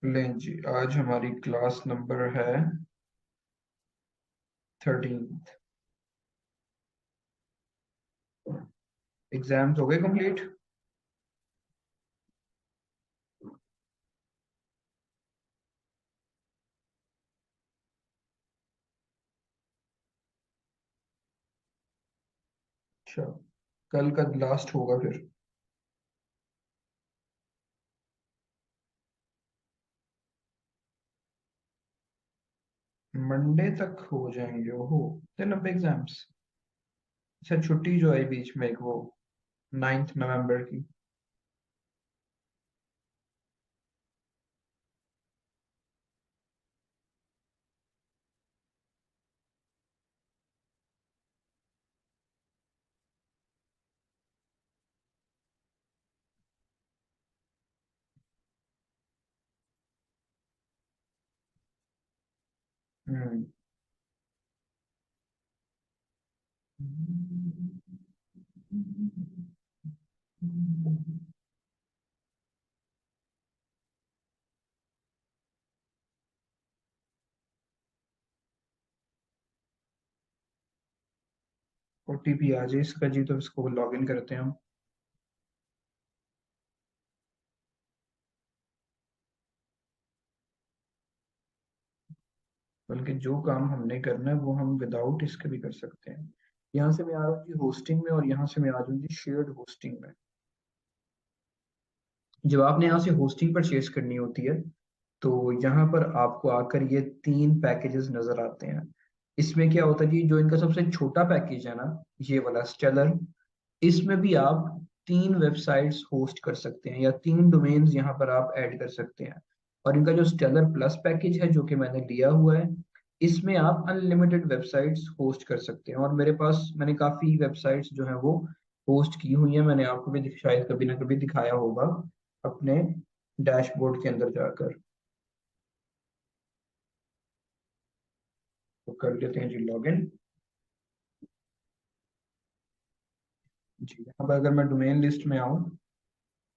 लें जी, आज हमारी क्लास नंबर है 13। एग्जाम्स हो गए कंप्लीट। अच्छा, कल का लास्ट होगा फिर। मंडे तक हो जाएंगे। ओहो, इतने लंबे एग्जाम्स। अच्छा, छुट्टी जो आई बीच में एक वो 9 नवंबर की। हम्म। ओटीपी आ जाए इसका जी, तो इसको लॉग इन करते हैं हम। बल्कि जो काम हमने करना है वो हम विदाउट इसके भी कर सकते हैं। यहाँ से मैं आ रहा हूँ जी होस्टिंग में, और यहाँ से मैं आ जाऊँ जी शेयर्ड होस्टिंग में। जब आपने यहाँ से होस्टिंग परचेज करनी होती है, तो यहाँ पर आपको आकर ये 3 पैकेजेस नजर आते हैं। इसमें क्या होता है जी, जो इनका सबसे छोटा पैकेज है ना, ये वाला स्टेलर, इसमें भी आप 3 वेबसाइट्स होस्ट कर सकते हैं या 3 डोमेन्स यहाँ पर आप ऐड कर सकते हैं। और इनका जो स्टेलर प्लस पैकेज है, जो कि मैंने लिया हुआ है, इसमें आप अनलिमिटेड वेबसाइट्स होस्ट कर सकते हैं। और मेरे पास मैंने काफ़ी वेबसाइट्स जो हैं वो होस्ट की हुई हैं। मैंने आपको भी शायद कभी ना कभी दिखाया होगा अपने डैशबोर्ड के अंदर जाकर। तो कर लेते हैं जी लॉगिन। जी, अब अगर मैं डोमेन लिस्ट में आऊँ,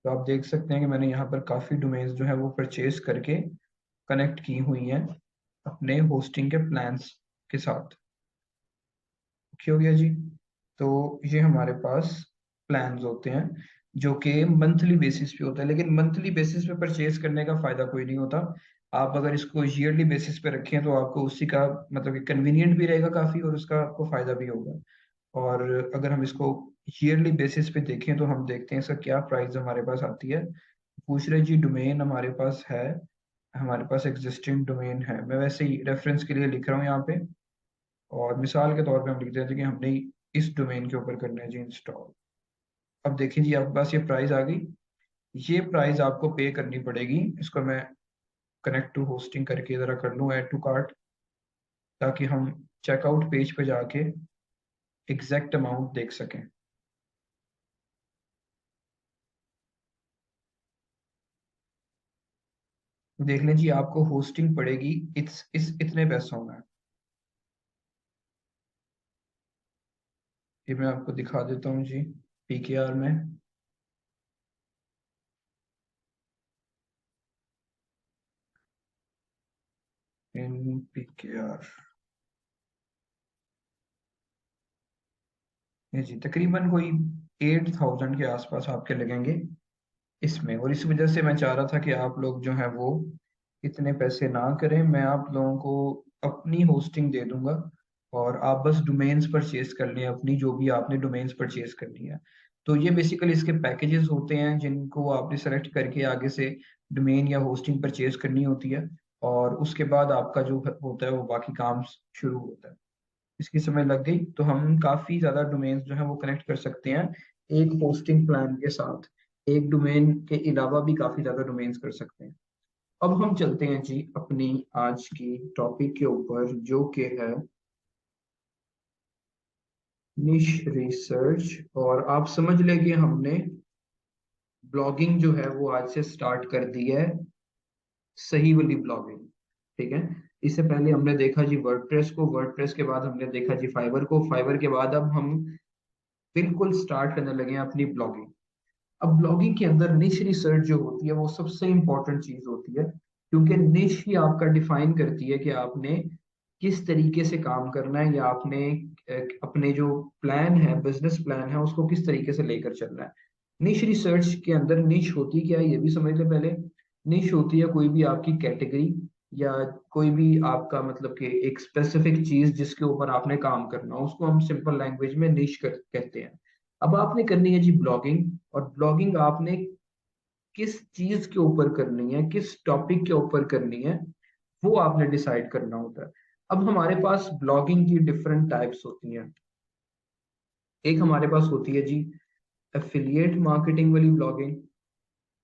तो आप देख सकते हैं कि मैंने यहाँ पर काफ़ी डोमेन्स जो है वो परचेज करके कनेक्ट की हुई हैं अपने होस्टिंग के प्लान्स के साथ। ओके हो गया जी। तो ये हमारे पास प्लान्स होते हैं जो कि मंथली बेसिस पे होता है, लेकिन मंथली बेसिस पे परचेज करने का फायदा कोई नहीं होता। आप अगर इसको ईयरली बेसिस पे रखें तो आपको उसी का मतलब कि कन्वीनियंट भी रहेगा काफ़ी, और उसका आपको फायदा भी होगा। और अगर हम इसको ईयरली बेसिस पे देखें तो हम देखते हैं इसका क्या प्राइस हमारे पास आती है। पूछ रहे जी डोमेन हमारे पास है, हमारे पास एग्जिस्टिंग डोमेन है। मैं वैसे ही रेफरेंस के लिए लिख रहा हूँ यहाँ पे, और मिसाल के तौर पे हम लिख देते हैं कि हमने इस डोमेन के ऊपर करना है जी इंस्टॉल। अब देखिए जी, आपके पास ये प्राइस आ गई। ये प्राइस आपको पे करनी पड़ेगी। इसको मैं कनेक्ट टू होस्टिंग करके जरा कर लूँ ऐड टू कार्ट, ताकि हम चेकआउट पेज पे जाके एग्जैक्ट अमाउंट देख सकें। देख लें जी, आपको होस्टिंग पड़ेगी इस इतने पैसों में। ये मैं आपको दिखा देता हूँ जी पीकेआर में। इन पीकेआर, ये जी तकरीबन कोई 8,000 के आसपास आपके लगेंगे इसमें। और इस वजह से मैं चाह रहा था कि आप लोग जो है वो इतने पैसे ना करें, मैं आप लोगों को अपनी होस्टिंग दे दूंगा, और आप बस डोमेन्स परचेज कर लें अपनी, जो भी आपने डोमेन्स परचेज करनी है। तो ये बेसिकली इसके पैकेजेस होते हैं जिनको आपने सेलेक्ट करके आगे से डोमेन या होस्टिंग परचेज करनी होती है। और उसके बाद आपका जो होता है वो बाकी काम शुरू होता है। इसकी समय लग गई तो हम काफी ज्यादा डोमेन्स जो है वो कनेक्ट कर सकते हैं एक होस्टिंग प्लान के साथ। एक डोमेन के अलावा भी काफी ज्यादा डोमेन्स कर सकते हैं। अब हम चलते हैं जी अपनी आज की टॉपिक के ऊपर, जो कि है निश रिसर्च। और आप समझ लें कि हमने ब्लॉगिंग जो है वो आज से स्टार्ट कर दी है, सही वाली ब्लॉगिंग। ठीक है। इससे पहले हमने देखा जी वर्डप्रेस को, वर्डप्रेस के बाद हमने देखा जी फाइवर को, फाइवर के बाद अब हम बिल्कुल स्टार्ट करने लगे हैं अपनी ब्लॉगिंग। अब ब्लॉगिंग के अंदर निश रिसर्च जो होती है वो सबसे इंपॉर्टेंट चीज होती है। क्योंकि निश ही आपका डिफाइन करती है कि आपने किस तरीके से काम करना है, या आपने अपने जो प्लान है, बिजनेस प्लान है, उसको किस तरीके से लेकर चलना है। निश रिसर्च के अंदर निश होती क्या है ये भी समझ ले पहले। निश होती है कोई भी आपकी कैटेगरी, या कोई भी आपका मतलब कि एक स्पेसिफिक चीज जिसके ऊपर आपने काम करना हो, उसको हम सिंपल लैंग्वेज में निश कहते हैं। अब आपने करनी है जी ब्लॉगिंग, और ब्लॉगिंग आपने किस चीज के ऊपर करनी है, किस टॉपिक के ऊपर करनी है, वो आपने डिसाइड करना होता है। अब हमारे पास ब्लॉगिंग की डिफरेंट टाइप्स होती हैं। एक हमारे पास होती है जी एफिलिएट मार्केटिंग वाली ब्लॉगिंग,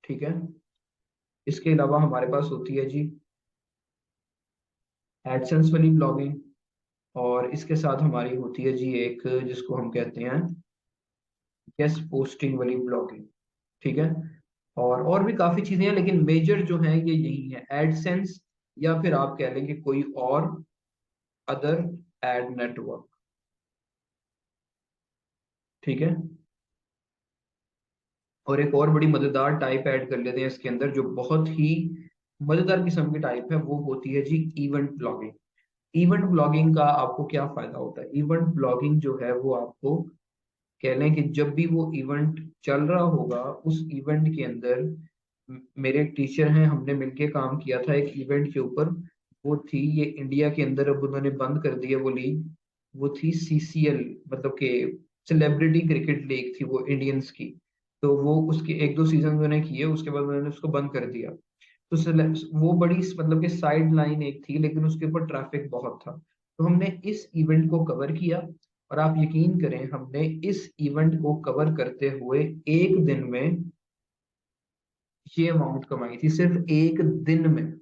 ठीक है। इसके अलावा हमारे पास होती है जी एडसेंस वाली ब्लॉगिंग, और इसके साथ हमारी होती है जी एक जिसको हम कहते हैं गेस्ट पोस्टिंग वाली ब्लॉगिंग, ठीक है। और भी काफी चीजें हैं, लेकिन मेजर जो है ये यही है, एडसेंस, या फिर आप कह लेंगे कोई और अदर एड नेटवर्क, ठीक है। और एक और बड़ी मजेदार टाइप ऐड कर लेते हैं इसके अंदर, जो बहुत ही मजेदार किस्म की टाइप है, वो होती है जी इवेंट ब्लॉगिंग। इवेंट ब्लॉगिंग का आपको क्या फायदा होता है? इवेंट ब्लॉगिंग जो है वो आपको कह लें कि जब भी वो इवेंट चल रहा होगा, उस इवेंट के अंदर मेरे एक टीचर हैं, हमने मिलके काम किया था एक इवेंट के ऊपर। वो थी ये इंडिया के अंदर, अब उन्होंने बंद कर दिया वो लीग। वो थी सीसीएल, मतलब कि सेलिब्रिटी क्रिकेट लीग थी वो इंडियंस की। तो वो उसके एक दो सीजन उन्होंने किए, उसके बाद उन्होंने उसको बंद कर दिया। तो वो बड़ी मतलब कि साइड लाइन एक थी, लेकिन उसके ऊपर ट्रैफिक बहुत था। तो हमने इस इवेंट को कवर किया, और आप यकीन करें हमने इस इवेंट को कवर करते हुए एक दिन में ये अमाउंट कमाई थी, सिर्फ एक दिन में,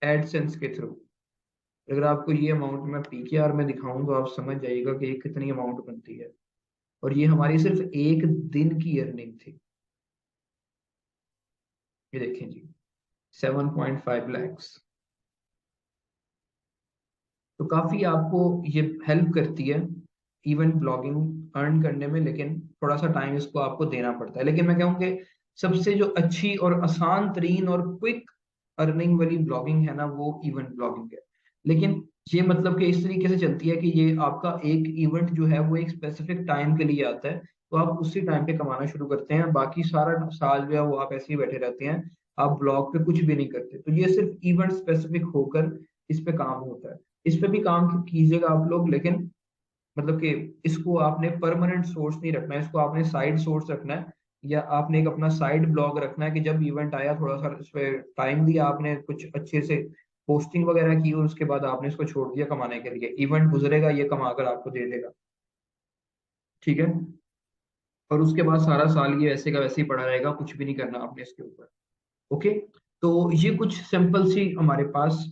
एडसेंस के थ्रू। अगर आपको ये अमाउंट मैं पीकेआर में दिखाऊं तो आप समझ जाइएगा कि ये कितनी अमाउंट बनती है। और ये हमारी सिर्फ एक दिन की अर्निंग थी। ये देखें जी, 7.5 lakhs। तो काफी आपको ये हेल्प करती है इवेंट ब्लॉगिंग अर्न करने में, लेकिन थोड़ा सा टाइम इसको आपको देना पड़ता है। लेकिन मैं कहूँ कि सबसे जो अच्छी और आसान तरीन और क्विक अर्निंग वाली ब्लॉगिंग है ना, वो इवेंट ब्लॉगिंग है। लेकिन ये मतलब कि इस तरीके से चलती है कि ये आपका एक इवेंट जो है वो एक स्पेसिफिक टाइम के लिए आता है, तो आप उसी टाइम पे कमाना शुरू करते हैं, बाकी सारा साल जो है वो आप ऐसे ही बैठे रहते हैं, आप ब्लॉग पे कुछ भी नहीं करते। तो ये सिर्फ इवेंट स्पेसिफिक होकर इस पे काम होता है। इस पे भी काम कीजिएगा आप लोग, लेकिन मतलब कि इसको आपने परमानेंट सोर्स नहीं रखना है, इसको आपने साइड सोर्स रखना है, या आपने एक अपना साइड ब्लॉग रखना है कि जब इवेंट आया थोड़ा सा इस पे टाइम दिया आपने, कुछ अच्छे से पोस्टिंग वगैरह की, और उसके बाद आपने इसको छोड़ दिया कमाने के लिए। इवेंट गुजरेगा, ये कमा कर आपको दे देगा, ठीक है। और उसके बाद सारा साल ये वैसे का वैसे ही पड़ा रहेगा, कुछ भी नहीं करना आपने इसके ऊपर। ओके। तो ये कुछ सिंपल सी हमारे पास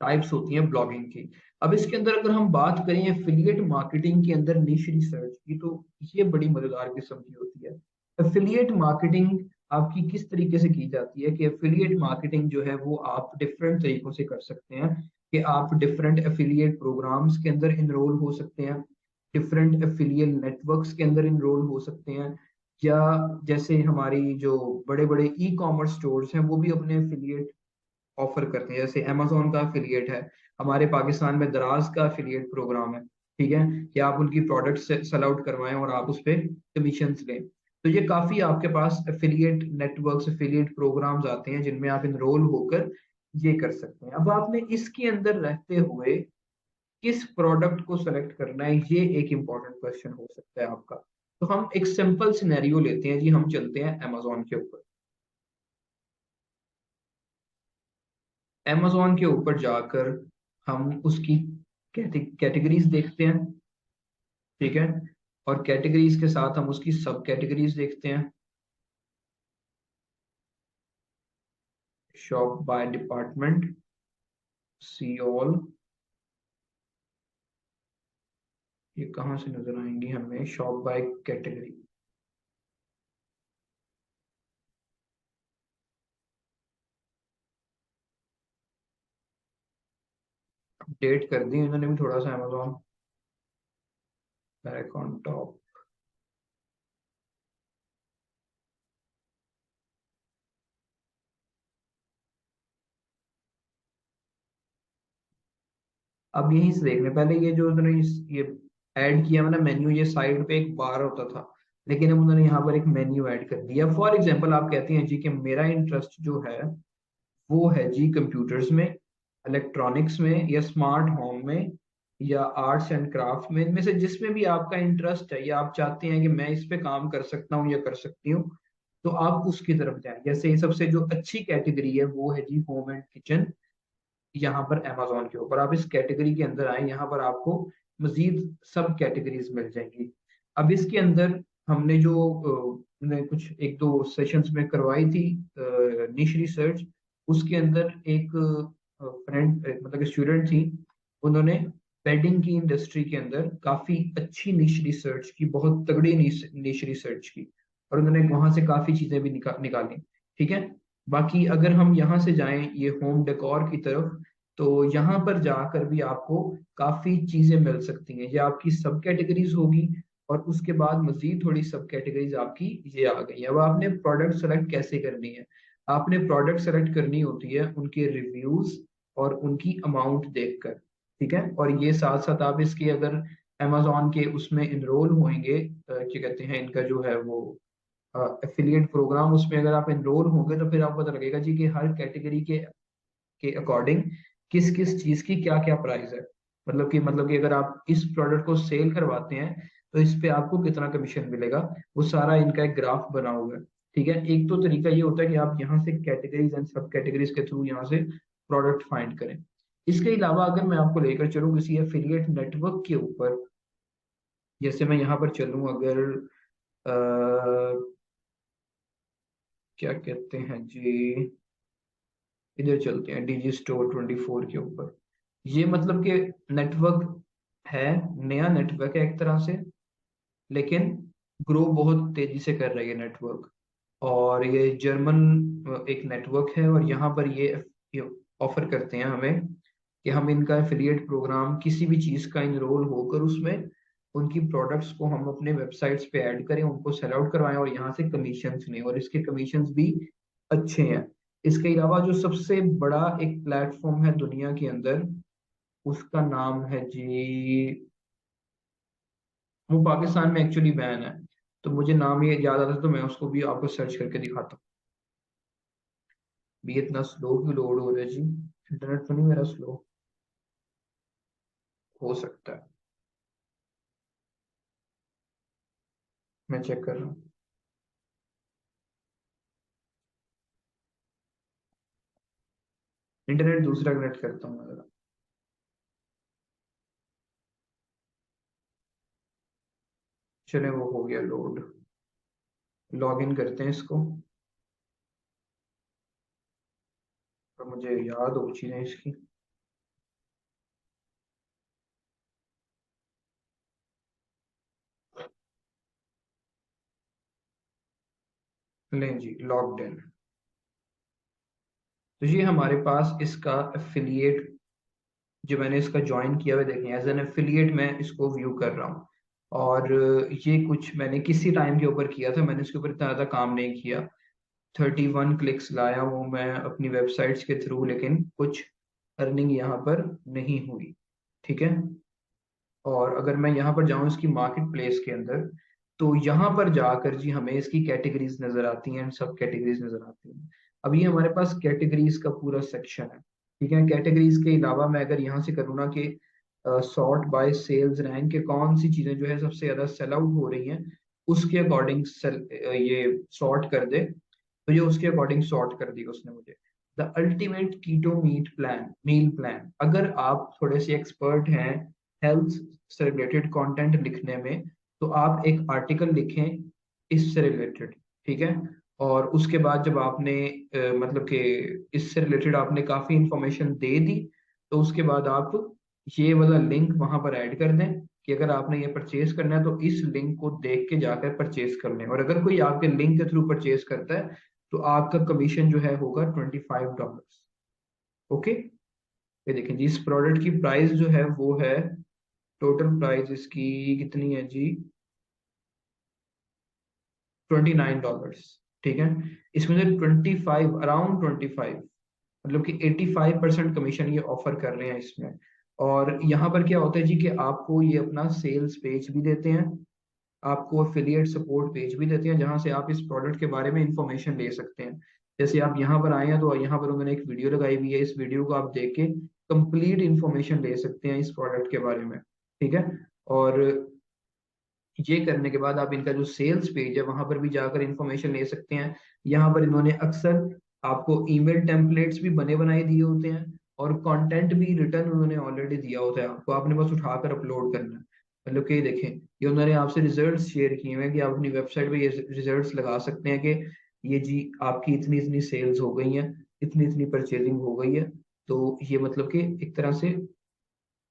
टाइप्स होती हैं ब्लॉगिंग की। अब इसके अंदर अगर हम बात करें एफिलिएट मार्केटिंग के अंदर निश रिसर्च की, तो ये बड़ी मजेदार किस्म की होती है। एफिलिएट मार्केटिंग आपकी किस तरीके से की जाती है कि एफिलिएट मार्केटिंग जो है वो आप डिफरेंट तरीकों से कर सकते हैं, कि आप डिफरेंट एफिलिएट प्रोग्राम्स के अंदर इनरोल हो सकते हैं, डिफरेंट एफिलिएट नेटवर्क्स के अंदर इनरोल हो सकते हैं, या जैसे हमारी जो बड़े बड़े ई कॉमर्स स्टोर्स हैं वो भी अपने एफिलिएट ऑफर करते हैं। जैसे अमेजोन का अफिलिएट है, हमारे पाकिस्तान में दराज का अफिलिएट प्रोग्राम है, ठीक है, कि आप उनकी प्रोडक्ट्स सेल आउट करवाएं और आप उस पर कमीशन लें। तो ये काफी आपके पास अफिलिएट नेटवर्क्स, अफिलिएट प्रोग्राम्स आते हैं जिनमें आप इनरोल होकर ये कर सकते हैं। अब आपने इसके अंदर रहते हुए किस प्रोडक्ट को सेलेक्ट करना है, ये एक इंपॉर्टेंट क्वेश्चन हो सकता है आपका। तो हम एक सिंपल सिनेरियो लेते हैं जी, हम चलते हैं अमेजोन के ऊपर। amazon के ऊपर जाकर हम उसकी कैटेगरीज देखते हैं, ठीक है। और कैटेगरीज के साथ हम उसकी सब कैटेगरीज देखते हैं। Shop by department, see all, ये कहाँ से नजर आएंगी हमें? शॉप बाय कैटेगरी, अपडेट कर दी इन्होंने भी थोड़ा सा amazon बैक ऑन टॉप। अब यहीं से देखने, पहले ये जो उन्होंने ये ऐड किया मैंने मेन्यू, ये साइड पे एक बार होता था, लेकिन अब उन्होंने यहाँ पर एक मेन्यू ऐड कर दिया। फॉर एग्जांपल आप कहते हैं जी कि मेरा इंटरेस्ट जो है वो है जी कंप्यूटर्स में, इलेक्ट्रॉनिक्स में, या स्मार्ट होम में, या आर्ट्स एंड क्राफ्ट में, इनमें से जिसमें भी आपका इंटरेस्ट है या आप चाहते हैं कि मैं इस पे काम कर सकता हूँ या कर सकती हूँ, तो आप उसकी तरफ जाएं। जैसे सबसे जो अच्छी कैटेगरी है वो है जी होम एंड किचन, यहाँ पर amazon के ऊपर आप इस कैटेगरी के अंदर आए, यहाँ पर आपको मजीद सब कैटेगरीज मिल जाएंगी। अब इसके अंदर हमने जो हमने कुछ एक दो सेशंस में करवाई थी निश रिसर्च, उसके अंदर एक फ्रेंड मतलब स्टूडेंट थी, उन्होंने बेडिंग की इंडस्ट्री के अंदर काफी अच्छी निश रिसर्च की, बहुत तगड़ी निश रिसर्च की, और उन्होंने वहां से काफी चीजें भी निकाली। ठीक है। बाकी अगर हम यहाँ से जाएं ये होम डेकोर की तरफ, तो यहाँ पर जाकर भी आपको काफी चीजें मिल सकती हैं। ये आपकी सब कैटेगरीज होगी, और उसके बाद मजीद थोड़ी सब कैटेगरीज आपकी ये आ गई है। अब आपने प्रोडक्ट सेलेक्ट कैसे करनी है? आपने प्रोडक्ट सेलेक्ट करनी होती है उनके रिव्यूज और उनकी अमाउंट देखकर। ठीक है। और ये साथ साथ आप इसके अगर अमेजोन के उसमें इनरोल होंगे, क्या कहते हैं इनका जो है वो एफिलिएट प्रोग्राम, उसमें अगर आप एनरोल होंगे तो फिर आपको पता लगेगा जी कि हर कैटेगरी के अकॉर्डिंग किस किस चीज की क्या क्या प्राइस है। मतलब कि अगर आप इस प्रोडक्ट को सेल करवाते हैं तो इस पे आपको कितना कमीशन मिलेगा, वो सारा इनका एक ग्राफ बना हुआ है। ठीक है। एक तो तरीका ये होता है कि आप यहाँ से कैटेगरीज एंड सब कैटेगरीज के थ्रू यहाँ से प्रोडक्ट फाइंड करें। इसके अलावा अगर मैं आपको लेकर चलूँ किसी एफिलिएट नेटवर्क के ऊपर, जैसे मैं यहाँ पर चलूँ अगर क्या कहते हैं जी, इधर चलते हैं डीजी स्टोर 24 के ऊपर। ये मतलब कि नेटवर्क है, नया नेटवर्क है एक तरह से, लेकिन ग्रो बहुत तेजी से कर रही है नेटवर्क। और ये जर्मन एक नेटवर्क है, और यहाँ पर ये ऑफर करते हैं हमें कि हम इनका एफिलिएट प्रोग्राम किसी भी चीज़ का इनरोल होकर उसमें उनकी प्रोडक्ट्स को हम अपने वेबसाइट्स पे ऐड करें, उनको सेल आउट करवाएं और यहाँ से कमीशंस लें, और इसके कमीशंस भी अच्छे हैं। इसके अलावा जो सबसे बड़ा एक प्लेटफॉर्म है दुनिया के अंदर, उसका नाम है जी, वो पाकिस्तान में एक्चुअली बैन है, तो मुझे नाम ये याद आता है तो मैं उसको भी आपको सर्च करके दिखाता हूँ। भी इतना स्लो क्यों लोड हो रहा है जी? इंटरनेट तो नहीं मेरा स्लो? हो सकता है, मैं चेक कर रहा हूँ। इंटरनेट दूसरा कनेक्ट करता हूँ मैं जरा। चले वो हो गया लोड। लॉग इन करते हैं इसको, और मुझे याद हो चीजें इसकी। लें जी, लॉग्ड इन। तो ये हमारे पास इसका एफिलिएट, जो मैंने इसका ज्वाइन किया हुआ, देखें एज एन एफिलिएट मैं इसको व्यू कर रहा हूँ। और ये कुछ मैंने किसी टाइम के ऊपर किया था, मैंने इसके ऊपर इतना ज़्यादा काम नहीं किया। 31 क्लिक्स लाया हूँ मैं अपनी वेबसाइट्स के थ्रू, लेकिन कुछ अर्निंग यहाँ पर नहीं हुई। ठीक है। और अगर मैं यहाँ पर जाऊँ इसकी मार्केट प्लेस के अंदर, तो यहाँ पर जाकर जी हमें इसकी कैटेगरीज नजर आती हैं, सब कैटेगरीज नजर आती हैं। अब ये हमारे पास कैटेगरीज का पूरा सेक्शन है। ठीक है। कैटेगरीज के अलावा मैं अगर यहाँ से करूँ ना कि सॉर्ट बाय सेल्स रैंक के कौन सी चीजें जो है सबसे ज्यादा सेल आउट हो रही हैं, उसके अकॉर्डिंग ये सॉर्ट कर दे, तो ये उसके अकॉर्डिंग सॉर्ट कर दी उसने मुझे। The ultimate keto meat plan meal plan, अगर आप थोड़े से एक्सपर्ट हैं हेल्थ से रिलेटेड कंटेंट लिखने में, तो आप एक आर्टिकल लिखें इससे रिलेटेड। ठीक है। और उसके बाद जब आपने मतलब कि इससे रिलेटेड आपने काफी इंफॉर्मेशन दे दी, तो उसके बाद आप ये वाला लिंक वहां पर ऐड कर दें कि अगर आपने ये परचेज करना है तो इस लिंक को देख के जाकर परचेज कर लें। और अगर कोई आपके लिंक के थ्रू परचेज करता है तो आपका कमीशन जो है होगा $25। ओके। ये देखें जी, इस प्रोडक्ट की प्राइस जो है वो है, टोटल प्राइस इसकी कितनी है जी, $29। ठीक है। इसमें से 25, अराउंड 25, मतलब कि 85% कमीशन ये ऑफर कर रहे हैं इसमें। और यहाँ पर क्या होता है जी कि आपको ये अपना सेल्स पेज भी देते हैं, आपको एफिलिएट सपोर्ट पेज भी देते हैं, जहां से आप इस प्रोडक्ट के बारे में इंफॉर्मेशन ले सकते हैं। जैसे आप यहाँ पर आए हैं तो यहाँ पर उन्होंने एक वीडियो लगाई हुई है, इस वीडियो को आप देख के कंप्लीट इंफॉर्मेशन ले सकते हैं इस प्रोडक्ट के बारे में। ठीक है। और ये करने के बाद आप इनका जो सेल्स पेज है वहां पर भी जाकर इंफॉर्मेशन ले सकते हैं। यहाँ पर इन्होंने अक्सर आपको ईमेल टेम्पलेट्स भी बने बनाए दिए होते हैं, और कंटेंट भी रिटर्न उन्होंने ऑलरेडी दिया होता है आपको, आपने बस उठाकर अपलोड करना है। मतलब कि देखें, ये उन्होंने आपसे रिजल्ट्स शेयर किए हुए हैं कि आप अपनी वेबसाइट पे ये रिजल्ट्स लगा सकते हैं कि ये जी आपकी इतनी इतनी सेल्स हो गई हैं, इतनी इतनी परचेजिंग हो गई है। तो ये मतलब कि एक तरह से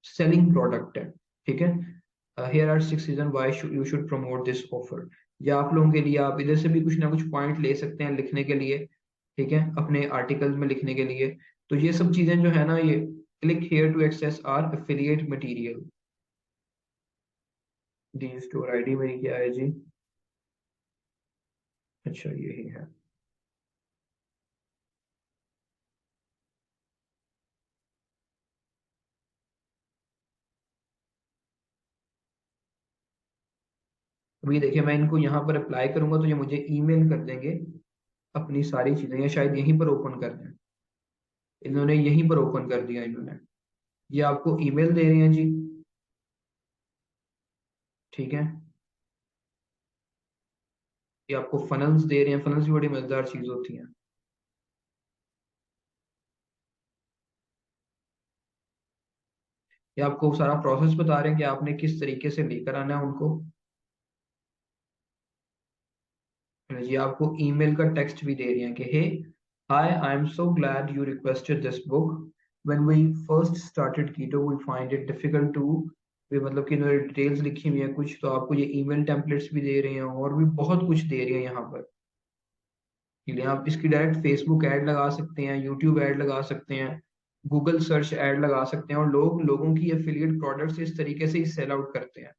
सेलिंग प्रोडक्ट है। ठीक है। Here are 6 reason why you should promote this offer. या आप लोगों के लिए आप इधर से भी कुछ ना कुछ पॉइंट ले सकते हैं लिखने के लिए। ठीक है, अपने आर्टिकल में लिखने के लिए। तो ये सब चीजें जो है ना, ये click here to access our affiliate material. जी स्टोर आईडी मेरी क्या है जी? अच्छा यही है। अभी देखिए, मैं इनको यहाँ पर अप्लाई करूंगा तो ये मुझे ईमेल कर देंगे अपनी सारी चीजें, या शायद यहीं पर ओपन कर दें। इन्होंने यहीं पर ओपन कर दिया इन्होंने। ये आपको ईमेल दे रहे हैं जी। ठीक है। ये आपको फनल्स दे रहे हैं, फनल्स भी बड़ी मजेदार चीज होती हैं। ये आपको सारा प्रोसेस बता रहे हैं कि आपने किस तरीके से लेकर आना है उनको। ये आपको ईमेल का टेक्स्ट भी दे रही हैं कि hey hi, I am so glad you requested this book. When we first started keto we find it difficult to. वे मतलब कि इन्होंने डिटेल्स लिखी हुई है कुछ, तो आपको ये ईमेल टेम्पलेट्स भी दे रहे हैं और भी बहुत कुछ दे रही हैं यहाँ पर। इसलिए आप इसकी डायरेक्ट फेसबुक ऐड लगा सकते हैं, यूट्यूब ऐड लगा सकते हैं, गूगल सर्च ऐड लगा सकते हैं, और लोग लोगों की एफिलिएट प्रोडक्ट्स इस तरीके से ही सेल आउट करते हैं।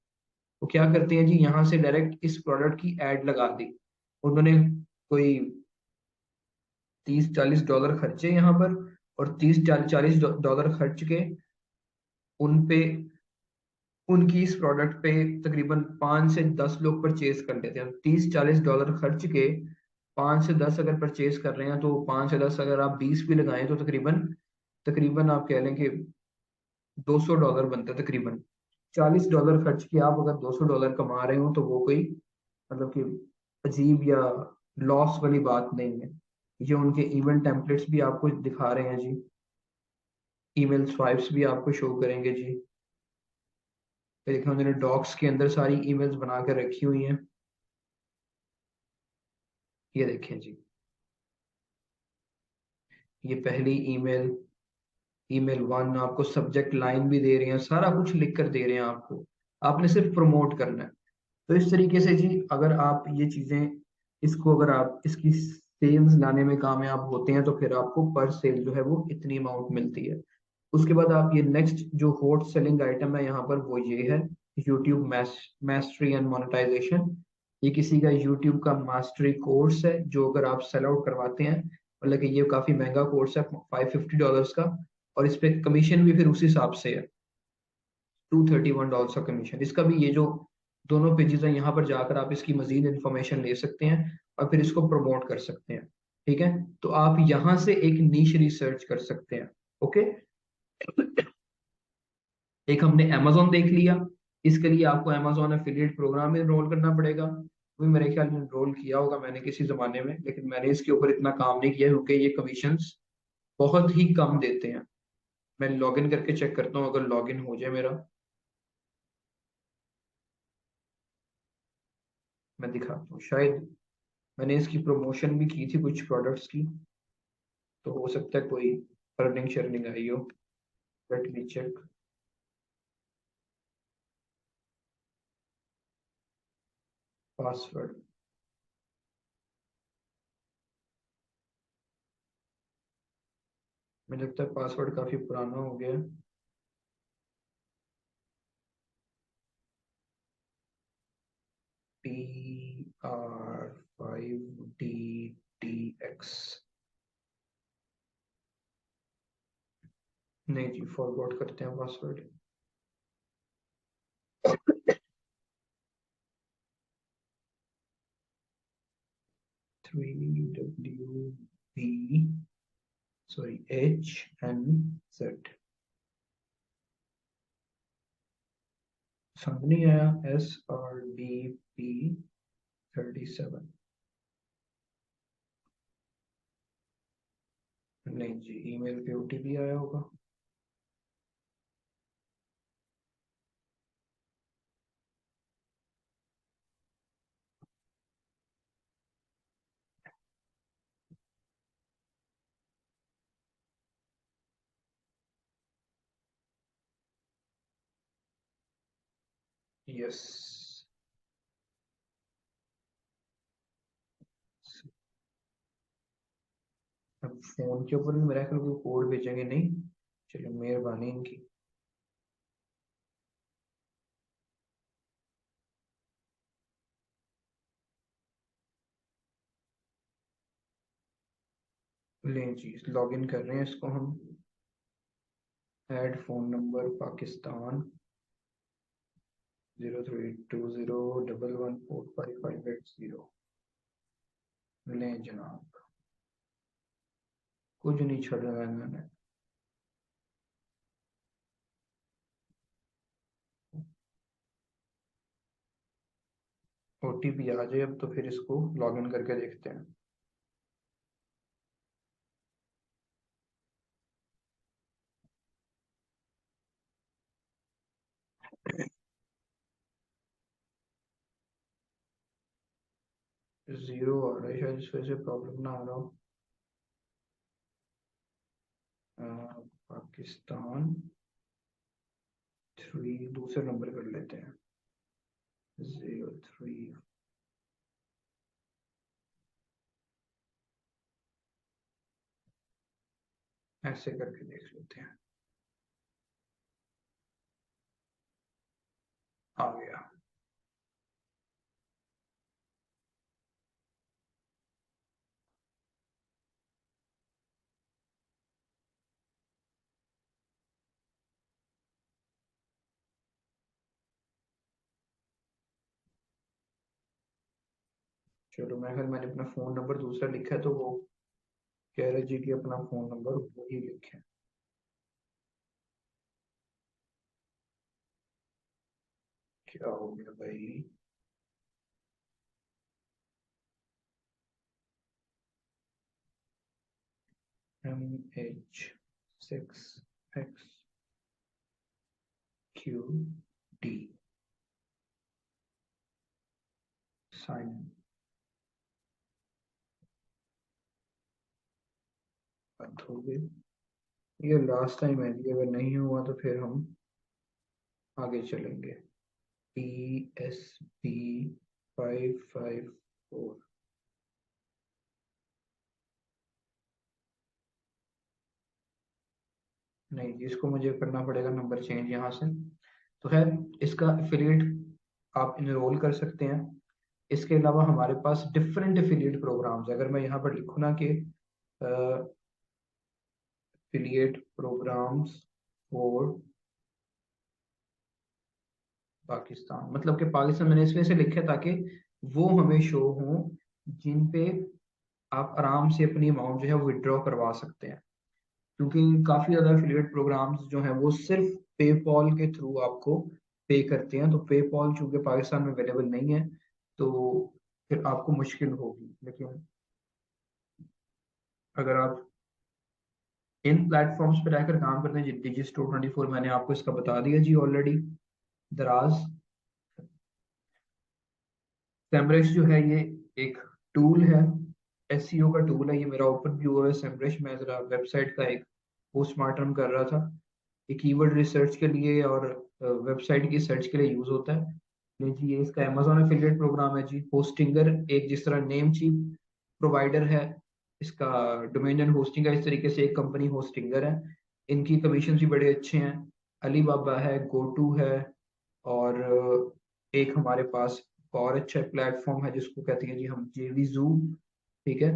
वो क्या करते हैं जी, यहाँ से डायरेक्ट इस प्रोडक्ट की ऐड लगा दी उन्होंने। कोई 30-40 डॉलर खर्चे यहाँ पर, और 30-40 डॉलर खर्च के उन पे, उनकी इस प्रोडक्ट पे तकरीबन 5 से 10 लोग परचेज कर लेते हैं। 30-40 डॉलर खर्च के 5 से 10 अगर परचेज कर रहे हैं, तो 5 से 10 अगर आप 20 भी लगाएं तो तकरीबन तकरीबन आप कह लें कि $200 बनता है तकरीबन। 40 डॉलर खर्च के आप अगर $200 कमा रहे हो तो वो कोई मतलब कि अजीब या लॉस वाली बात नहीं है। ये उनके ईमेल टेम्पलेट्स भी आपको दिखा रहे हैं जी, ईमेल स्वाइप्स भी आपको शो करेंगे जी। ये देखिए, उन्होंने डॉक्स के अंदर सारी ईमेल्स बना कर रखी हुई हैं। ये देखें जी, ये पहली ईमेल, ईमेल 1, आपको सब्जेक्ट लाइन भी दे रहे हैं, सारा कुछ लिख कर दे रहे हैं आपको, आपने सिर्फ प्रमोट करना है। तो इस तरीके से जी, अगर आप ये चीजें, इसको अगर आप इसकी सेल्स लाने में कामयाब होते हैं तो फिर आपको पर सेल जो है वो इतनी अमाउंट मिलती है। उसके बाद आप ये नेक्स्ट जो हॉट सेलिंग आइटम है यहाँ पर वो ये है, यूट्यूब मास्टरी एंड मोनेटाइजेशन। ये किसी का यूट्यूब का मास्टरी कोर्स है जो अगर आप सेल आउट करवाते हैं, मतलब कि ये काफी महंगा कोर्स है, $550 का। और इस पे कमीशन भी फिर उस हिसाब से है, $231 का कमीशन इसका भी। ये जो दोनों पेजेस हैं यहाँ पर जाकर आप इसकी मजीद इंफॉर्मेशन ले सकते हैं और फिर इसको प्रमोट कर सकते हैं। ठीक है। तो आप यहाँ से एक नीश रिसर्च कर सकते हैं। ओके। एक हमने amazon देख लिया। इसके लिए आपको amazon एफिलिएट प्रोग्राम में एनरोल करना पड़ेगा। वो मेरे ख्याल में एनरोल किया होगा मैंने किसी जमाने में, लेकिन मैंने इसके ऊपर इतना काम नहीं किया क्योंकि ये कमीशंस बहुत ही कम देते हैं। मैं लॉगिन करके चेक करता हूँ, अगर लॉगिन हो जाए मेरा, मैं दिखाता हूँ। शायद मैंने इसकी प्रमोशन भी की थी कुछ प्रोडक्ट्स की, तो हो सकता है कोई अर्निंग शर्निंग आई हो। Let me check. पासवर्ड, मुझे लगता है पासवर्ड काफी पुराना हो गया है। PR5DTX। नहीं जी, फॉरगॉट करते हैं पासवर्ड। 3WB, सॉरी HNZ, समझ नहीं आया। SRDP37, नहीं जी, ईमेल पे OTP आया होगा। यस, अब फोन के ऊपर भी मेरा ख्याल कोई कोड भेजेंगे नहीं। चलो, मेहरबानी इनकी। लें जी, लॉग इन कर रहे हैं इसको हम। Add phone number Pakistan 032011455580। लें जनाब, कुछ नहीं छोड़ रहा है मैंने। OTP आ जाए अब तो फिर इसको लॉग इन करके देखते हैं। 0 आ रहा है, शायद इस वजह से प्रॉब्लम ना आ रहा हो। पाकिस्तान 3, दूसरे नंबर कर लेते हैं। 03, ऐसे करके देख लेते हैं। आ गया। चलो, मैं अगर मैंने अपना फोन नंबर दूसरा लिखा है तो वो कह रहे जी कि अपना फोन नंबर वही लिखे। क्या हो गया भाई? MH6XQD, साइन बंद हो गई। ये लास्ट टाइम है जी, अगर नहीं हुआ तो फिर हम आगे चलेंगे। ESP554, नहीं जी, इसको मुझे करना पड़ेगा नंबर चेंज यहाँ से। तो खैर, इसका एफिलिएट आप इनरोल कर सकते हैं। इसके अलावा हमारे पास डिफरेंट एफिलिएट प्रोग्राम्स, अगर मैं यहाँ पर लिखूँ ना कि एफिलिएट प्रोग्राम्स फॉर पाकिस्तान, मतलब कि पाकिस्तान मैंने इसमें से लिखे ताकि वो हमें शो हो जिन पे आप आराम से अपनी अमाउंट जो है वो विड्रॉ करवा सकते हैं। क्योंकि काफी ज्यादा एफिलिएट प्रोग्राम्स जो हैं वो सिर्फ पेपॉल के थ्रू आपको पे करते हैं, तो पेपॉल चूंकि पाकिस्तान में अवेलेबल नहीं है तो फिर आपको मुश्किल होगी। लेकिन अगर आप इन प्लेटफॉर्म्स पर रहकर काम करते हैं, Digistore 24, मैंने आपको इसका बता दिया जी ऑलरेडी। दराज सेमरश जो है ये एक टूल है, SEO का टूल है। ये मेरा ओपन भी हुआ है सेमरश, मैं जरा वेबसाइट का एक पोस्टमार्टम कर रहा था। ये कीवर्ड रिसर्च के लिए और वेबसाइट की सर्च के लिए यूज होता है। नहीं जी, ये इसका Amazon एफिलिएट प्रोग्राम है जी। होस्टिंगर एक जिस तरह नेम चीप प्रोवाइडर है, इसका डोमेन एंड होस्टिंग का इस तरीके से एक कंपनी होस्टिंगर है। इनकी कमीशन भी बड़े अच्छे हैं। अलीबाबा है, गोटू है, और एक हमारे पास और अच्छा प्लेटफॉर्म है जिसको कहते हैं जी हम जेवीजू। ठीक है,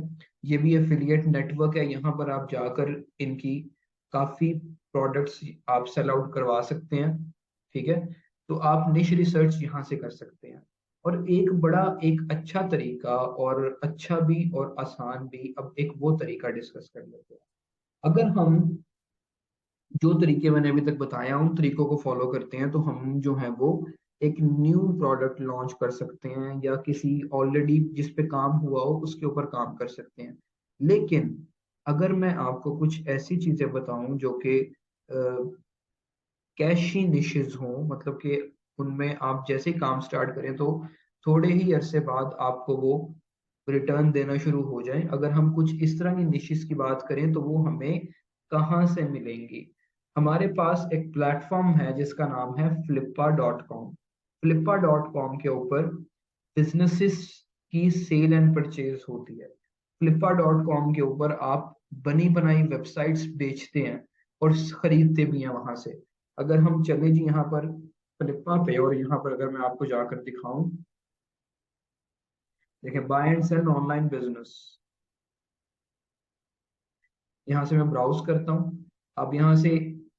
ये भी एफिलिएट नेटवर्क है। यहाँ पर आप जाकर इनकी काफी प्रोडक्ट्स आप सेल आउट करवा सकते हैं। ठीक है, तो आप निश रिसर्च यहाँ से कर सकते हैं। और एक अच्छा तरीका, और अच्छा भी और आसान भी, अब एक वो तरीका डिस्कस कर लेते हैं। अगर हम जो तरीके मैंने अभी तक बताया उन तरीकों को फॉलो करते हैं, तो हम जो है वो एक न्यू प्रोडक्ट लॉन्च कर सकते हैं, या किसी ऑलरेडी जिस पे काम हुआ हो उसके ऊपर काम कर सकते हैं। लेकिन अगर मैं आपको कुछ ऐसी चीजें बताऊं जो कि कैशी निशेज हों, मतलब कि उनमें आप जैसे ही काम स्टार्ट करें तो थोड़े ही अरसे बाद आपको वो रिटर्न देना शुरू हो जाए, अगर हम कुछ इस तरह की निशेज की बात करें तो वो हमें कहाँ से मिलेंगी। हमारे पास एक प्लेटफॉर्म है जिसका नाम है flippa.com। flippa.com के ऊपर बिजनेसेस की सेल एंड परचेज होती है। flippa.com के ऊपर आप बनी बनाई वेबसाइट्स बेचते हैं और खरीदते भी हैं वहां से। अगर हम चले जी यहाँ पर फ्लिपा पे, और यहाँ पर अगर मैं आपको जाकर दिखाऊं, देखिए buy and sell online business, यहाँ से मैं ब्राउज करता हूँ। आप यहाँ से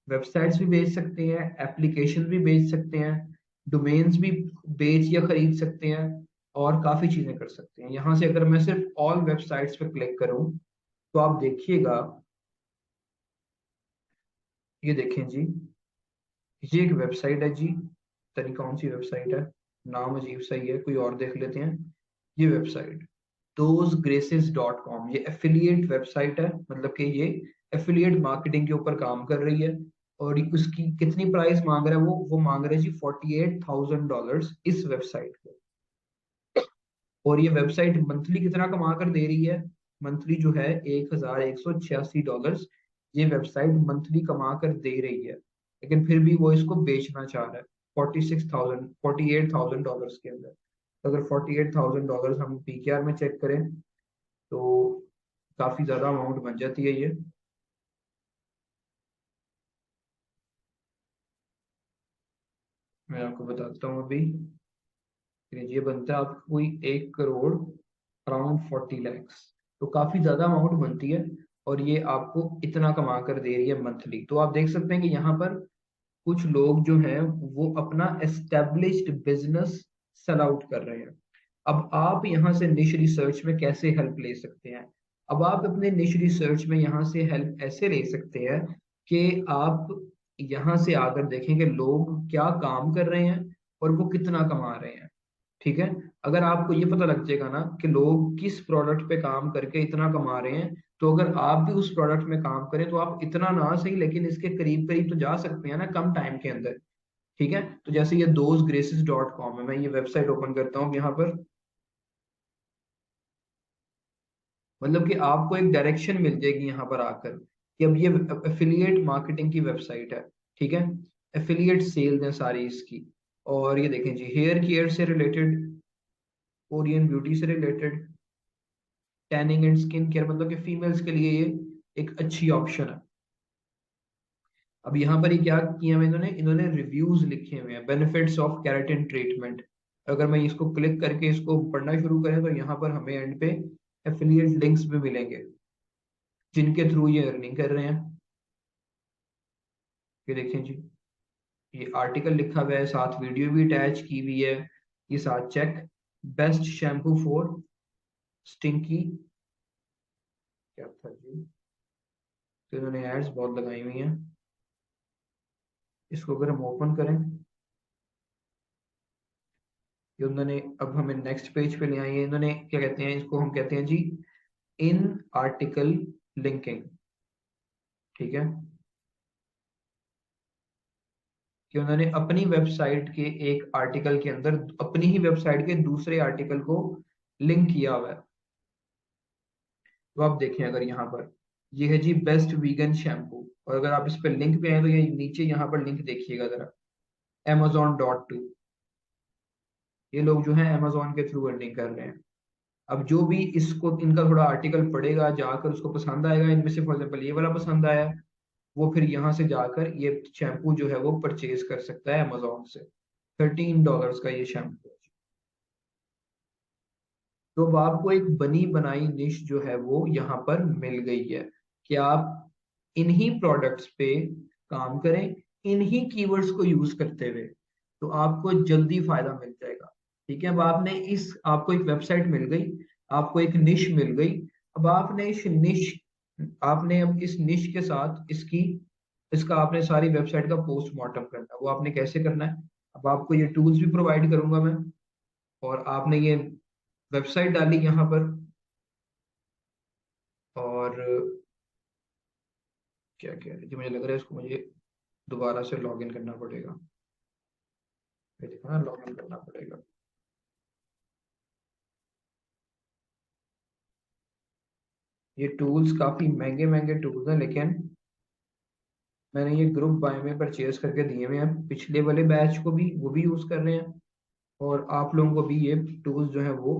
वेबसाइट्स भी बेच सकते हैं, एप्लीकेशन भी बेच सकते हैं, डोमेन्स भी बेच या खरीद सकते हैं, और काफी चीजें कर सकते हैं। यहाँ से अगर मैं सिर्फ ऑल वेबसाइट्स पे क्लिक करूँ तो आप देखिएगा, ये देखें जी, ये एक वेबसाइट है जी। तरी कौन सी वेबसाइट है, नाम अजीब सा ही है, कोई और देख लेते हैं। ये वेबसाइट dosegraces.com, ये एफिलिएट वेबसाइट है, मतलब कि ये एफिलिएट मार्केटिंग के ऊपर काम कर रही है। और उसकी कितनी प्राइस मांग रहा है, वो मांग रहा है जी $48,000 इस वेबसाइट पे। और ये वेबसाइट मंथली कितना कमा कर दे रही है, मंथली जो है $1,186 ये वेबसाइट मंथली कमा कर दे रही है। लेकिन फिर भी वो इसको बेचना चाह रहा है 48,000 के अंदर। तो अगर $48,000 हम पीकेआर में चेक करें तो काफी ज्यादा अमाउंट बन जाती है ये। मैं आपको बताता हूँ अभी, ये बनता है आपको कोई 1 करोड़ अराउंड 40 lakhs। तो काफी ज्यादा अमाउंट बनती है, और ये आपको इतना कमा कर दे रही है मंथली। तो आप देख सकते हैं कि यहाँ पर कुछ लोग जो हैं वो अपना एस्टेब्लिश्ड बिजनेस सेल आउट कर रहे हैं। अब आप यहाँ से निश रिसर्च में कैसे हेल्प ले सकते हैं। अब आप अपने निश रिसर्च में यहाँ से हेल्प ऐसे ले सकते हैं कि आप यहाँ से आकर देखें कि लोग क्या काम कर रहे हैं और वो कितना कमा रहे हैं। ठीक है, अगर आपको ये पता लग जाएगा ना कि लोग किस प्रोडक्ट पे काम करके इतना कमा रहे हैं, तो अगर आप भी उस प्रोडक्ट में काम करें तो आप इतना ना सही लेकिन इसके करीब करीब तो जा सकते हैं ना कम टाइम के अंदर। ठीक है, तो जैसे ये dosegraces.com है, मैं ये वेबसाइट ओपन करता हूँ यहाँ पर, मतलब कि आपको एक डायरेक्शन मिल जाएगी यहाँ पर आकर कि अब ये एफिलिएट मार्केटिंग की वेबसाइट है। ठीक है, एफिलिएट सेल्स है सारी इसकी। और ये देखें जी, हेयर केयर से रिलेटेड, कोरियन ब्यूटी से related, tanning and skin care, मतलब कि फीमेल्स के लिए ये एक अच्छी ऑप्शन है। अब यहाँ पर ये क्या किया है इन्होंने इन्होंने रिव्यूज लिखे हुए हैं, बेनिफिट्स ऑफ केराटिन ट्रीटमेंट। अगर मैं इसको क्लिक करके इसको पढ़ना शुरू करें तो यहाँ पर हमें एंड पे एफिलिएट लिंक्स भी मिलेंगे जिनके थ्रू ये अर्निंग कर रहे हैं। ये देखें जी, ये आर्टिकल लिखा हुआ है, साथ वीडियो भी अटैच की हुई है। ये साथ check best shampoo for stinky, क्या था जी, तो इन्होंने एड्स बहुत लगाई हुई हैं। इसको अगर हम ओपन करें, ये उन्होंने अब हमें नेक्स्ट पेज पे ले आई है। इन्होंने क्या कहते हैं, इसको हम कहते हैं जी इन आर्टिकल लिंकिंग। ठीक है, कि उन्होंने अपनी वेबसाइट के एक आर्टिकल के अंदर अपनी ही वेबसाइट के दूसरे आर्टिकल को लिंक किया हुआ है। तो आप देखें अगर यहाँ पर ये है जी बेस्ट वीगन शैम्पू, और अगर आप इस पर लिंक पे आए तो ये नीचे यहाँ पर लिंक देखिएगा जरा, Amazon.to। ये लोग जो है Amazon के थ्रू अर्निंग कर रहे हैं। अब जो भी इसको इनका थोड़ा आर्टिकल पढ़ेगा जाकर, उसको पसंद आएगा, इनमें से फॉर एग्जाम्पल ये वाला पसंद आया, वो फिर यहाँ से जाकर ये शैम्पू जो है वो परचेज कर सकता है अमेजोन से। $13 का ये शैम्पू है। तो अब आपको एक बनी बनाई निश जो है वो यहाँ पर मिल गई है कि आप इन्हीं प्रोडक्ट्स पे काम करें इन्हीं कीवर्ड्स को यूज करते हुए, तो आपको जल्दी फायदा मिल जाएगा। ठीक है, अब आपने इस आपको एक वेबसाइट मिल गई, आपको एक निश मिल गई। अब आपने अब इस निश के साथ इसका आपने सारी वेबसाइट का पोस्टमार्टम करना है। वो आपने कैसे करना है? अब आपको ये टूल्स भी प्रोवाइड करूंगा मैं, और आपने ये वेबसाइट डाली यहाँ पर, और क्या कह रहे जी, मुझे लग रहा है इसको मुझे दोबारा से लॉगिन करना पड़ेगा। ये देखो ना, लॉगिन करना पड़ेगा। ये टूल्स काफी महंगे महंगे टूल्स हैं, लेकिन मैंने ये ग्रुप बाय में परचेज करके दिए हुए हैं, पिछले वाले बैच को भी वो भी यूज कर रहे हैं, और आप लोगों को भी ये टूल्स जो है वो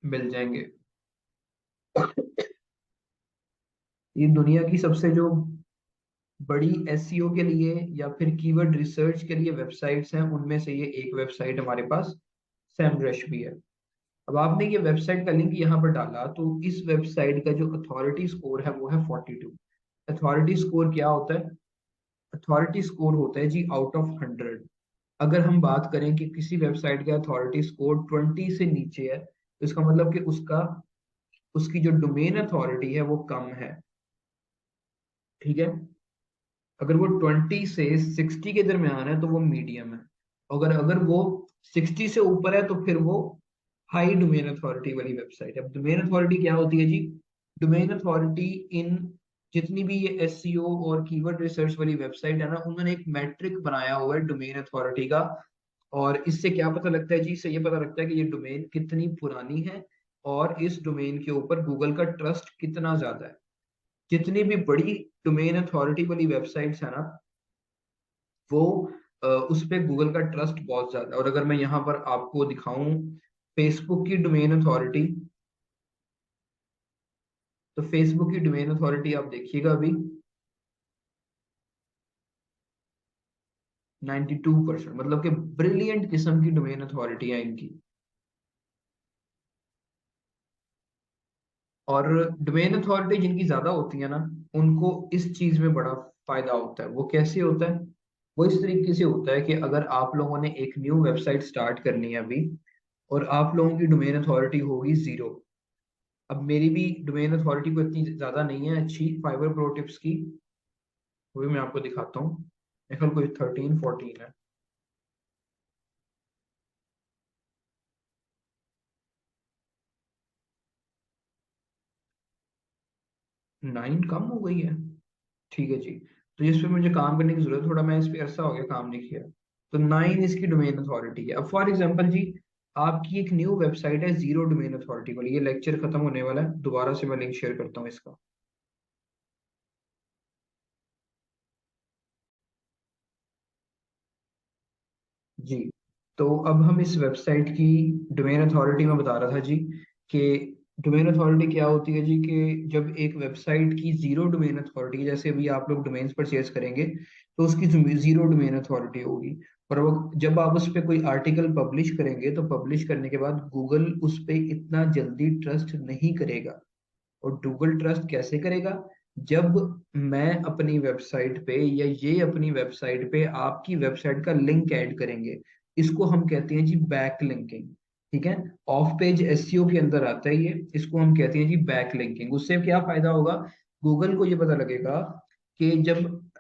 मिल जाएंगे। ये दुनिया की सबसे जो बड़ी एसईओ के लिए या फिर कीवर्ड रिसर्च के लिए वेबसाइट्स हैं, उनमें से ये एक वेबसाइट हमारे पास सैमरश भी है। अब आपने ये वेबसाइट का लिंक यहाँ पर डाला, तो इस वेबसाइट का जो अथॉरिटी स्कोर है वो है 42। अथॉरिटी स्कोर क्या होता है? अथॉरिटी स्कोर होता है जी आउट ऑफ 100। अगर हम बात करें कि किसी वेबसाइट का अथॉरिटी स्कोर 20 से नीचे है, तो इसका मतलब कि उसका उसकी जो डोमेन अथॉरिटी है वो कम है। ठीक है, अगर वो 20 से 60 के दरमियान है तो वो मीडियम है। अगर अगर वो 60 से ऊपर है तो फिर वो हाई डोमेन अथॉरिटी वाली वेबसाइट है। अब डोमेन अथॉरिटी क्या होती है जी? डोमेन अथॉरिटी इन जितनी भी ये एसईओ और कीवर्ड रिसर्च वाली वेबसाइट है ना, उन्होंने एक मैट्रिक बनाया हुआ है डोमेन अथॉरिटी का। और इससे क्या पता लगता है जी? इससे ये पता लगता है कि ये डोमेन कितनी पुरानी है, और इस डोमेन के ऊपर गूगल का ट्रस्ट कितना ज्यादा है। जितनी भी बड़ी डोमेन अथॉरिटी वाली वेबसाइट्स है ना, वो उस पे गूगल का ट्रस्ट बहुत ज्यादा है। और अगर मैं यहाँ पर आपको दिखाऊं फेसबुक की डोमेन अथॉरिटी, तो फेसबुक की डोमेन अथॉरिटी आप देखिएगा अभी 92%, मतलब कि ब्रिलियंट किस्म की डोमेन अथॉरिटी है इनकी। और डोमेन अथॉरिटी जिनकी ज्यादा होती है ना, उनको इस चीज में बड़ा फायदा होता है। वो कैसे होता है? वो इस तरीके से होता है कि अगर आप लोगों ने एक न्यू वेबसाइट स्टार्ट करनी है अभी, और आप लोगों की डोमेन अथॉरिटी होगी 0। अब मेरी भी डोमेन अथॉरिटी को इतनी ज्यादा नहीं है अच्छी फाइबर प्रो टिप्स की, वो भी मैं आपको दिखाता हूँ। मेरे ख्याल कोई 13-14 है। 9 कम हो गई है। ठीक है जी, तो जिस पे मुझे काम करने की जरूरत, थोड़ा मैं इस पे अरसा हो गया काम नहीं किया, तो 9 इसकी डोमेन अथॉरिटी है। अब फॉर एग्जांपल जी, आपकी एक न्यू वेबसाइट है 0 डोमेन अथॉरिटी वाली, ये लेक्चर खत्म होने वाला है, दोबारा से मैं लिंक शेयर करता हूँ इसका। जी, तो अब हम इस वेबसाइट की डोमेन अथॉरिटी में बता रहा था जी, कि डोमेन अथॉरिटी क्या होती है जी, कि जब एक वेबसाइट की 0 डोमेन अथॉरिटी, जैसे अभी आप लोग डोमेन्स परचेज करेंगे तो उसकी 0 डोमेन अथॉरिटी होगी। और वो जब आप उस पर कोई आर्टिकल पब्लिश करेंगे, तो पब्लिश करने के बाद गूगल उस पर इतना जल्दी ट्रस्ट नहीं करेगा। और गूगल ट्रस्ट कैसे करेगा? जब मैं अपनी वेबसाइट पे या ये अपनी वेबसाइट पे आपकी वेबसाइट का लिंक ऐड करेंगे, इसको हम कहते हैं जी बैक लिंकिंग। ठीक है, ऑफ पेज एसईओ के अंदर आता है ये, इसको हम कहते हैं जी बैक लिंकिंग। उससे क्या फायदा होगा? गूगल को ये पता लगेगा कि जब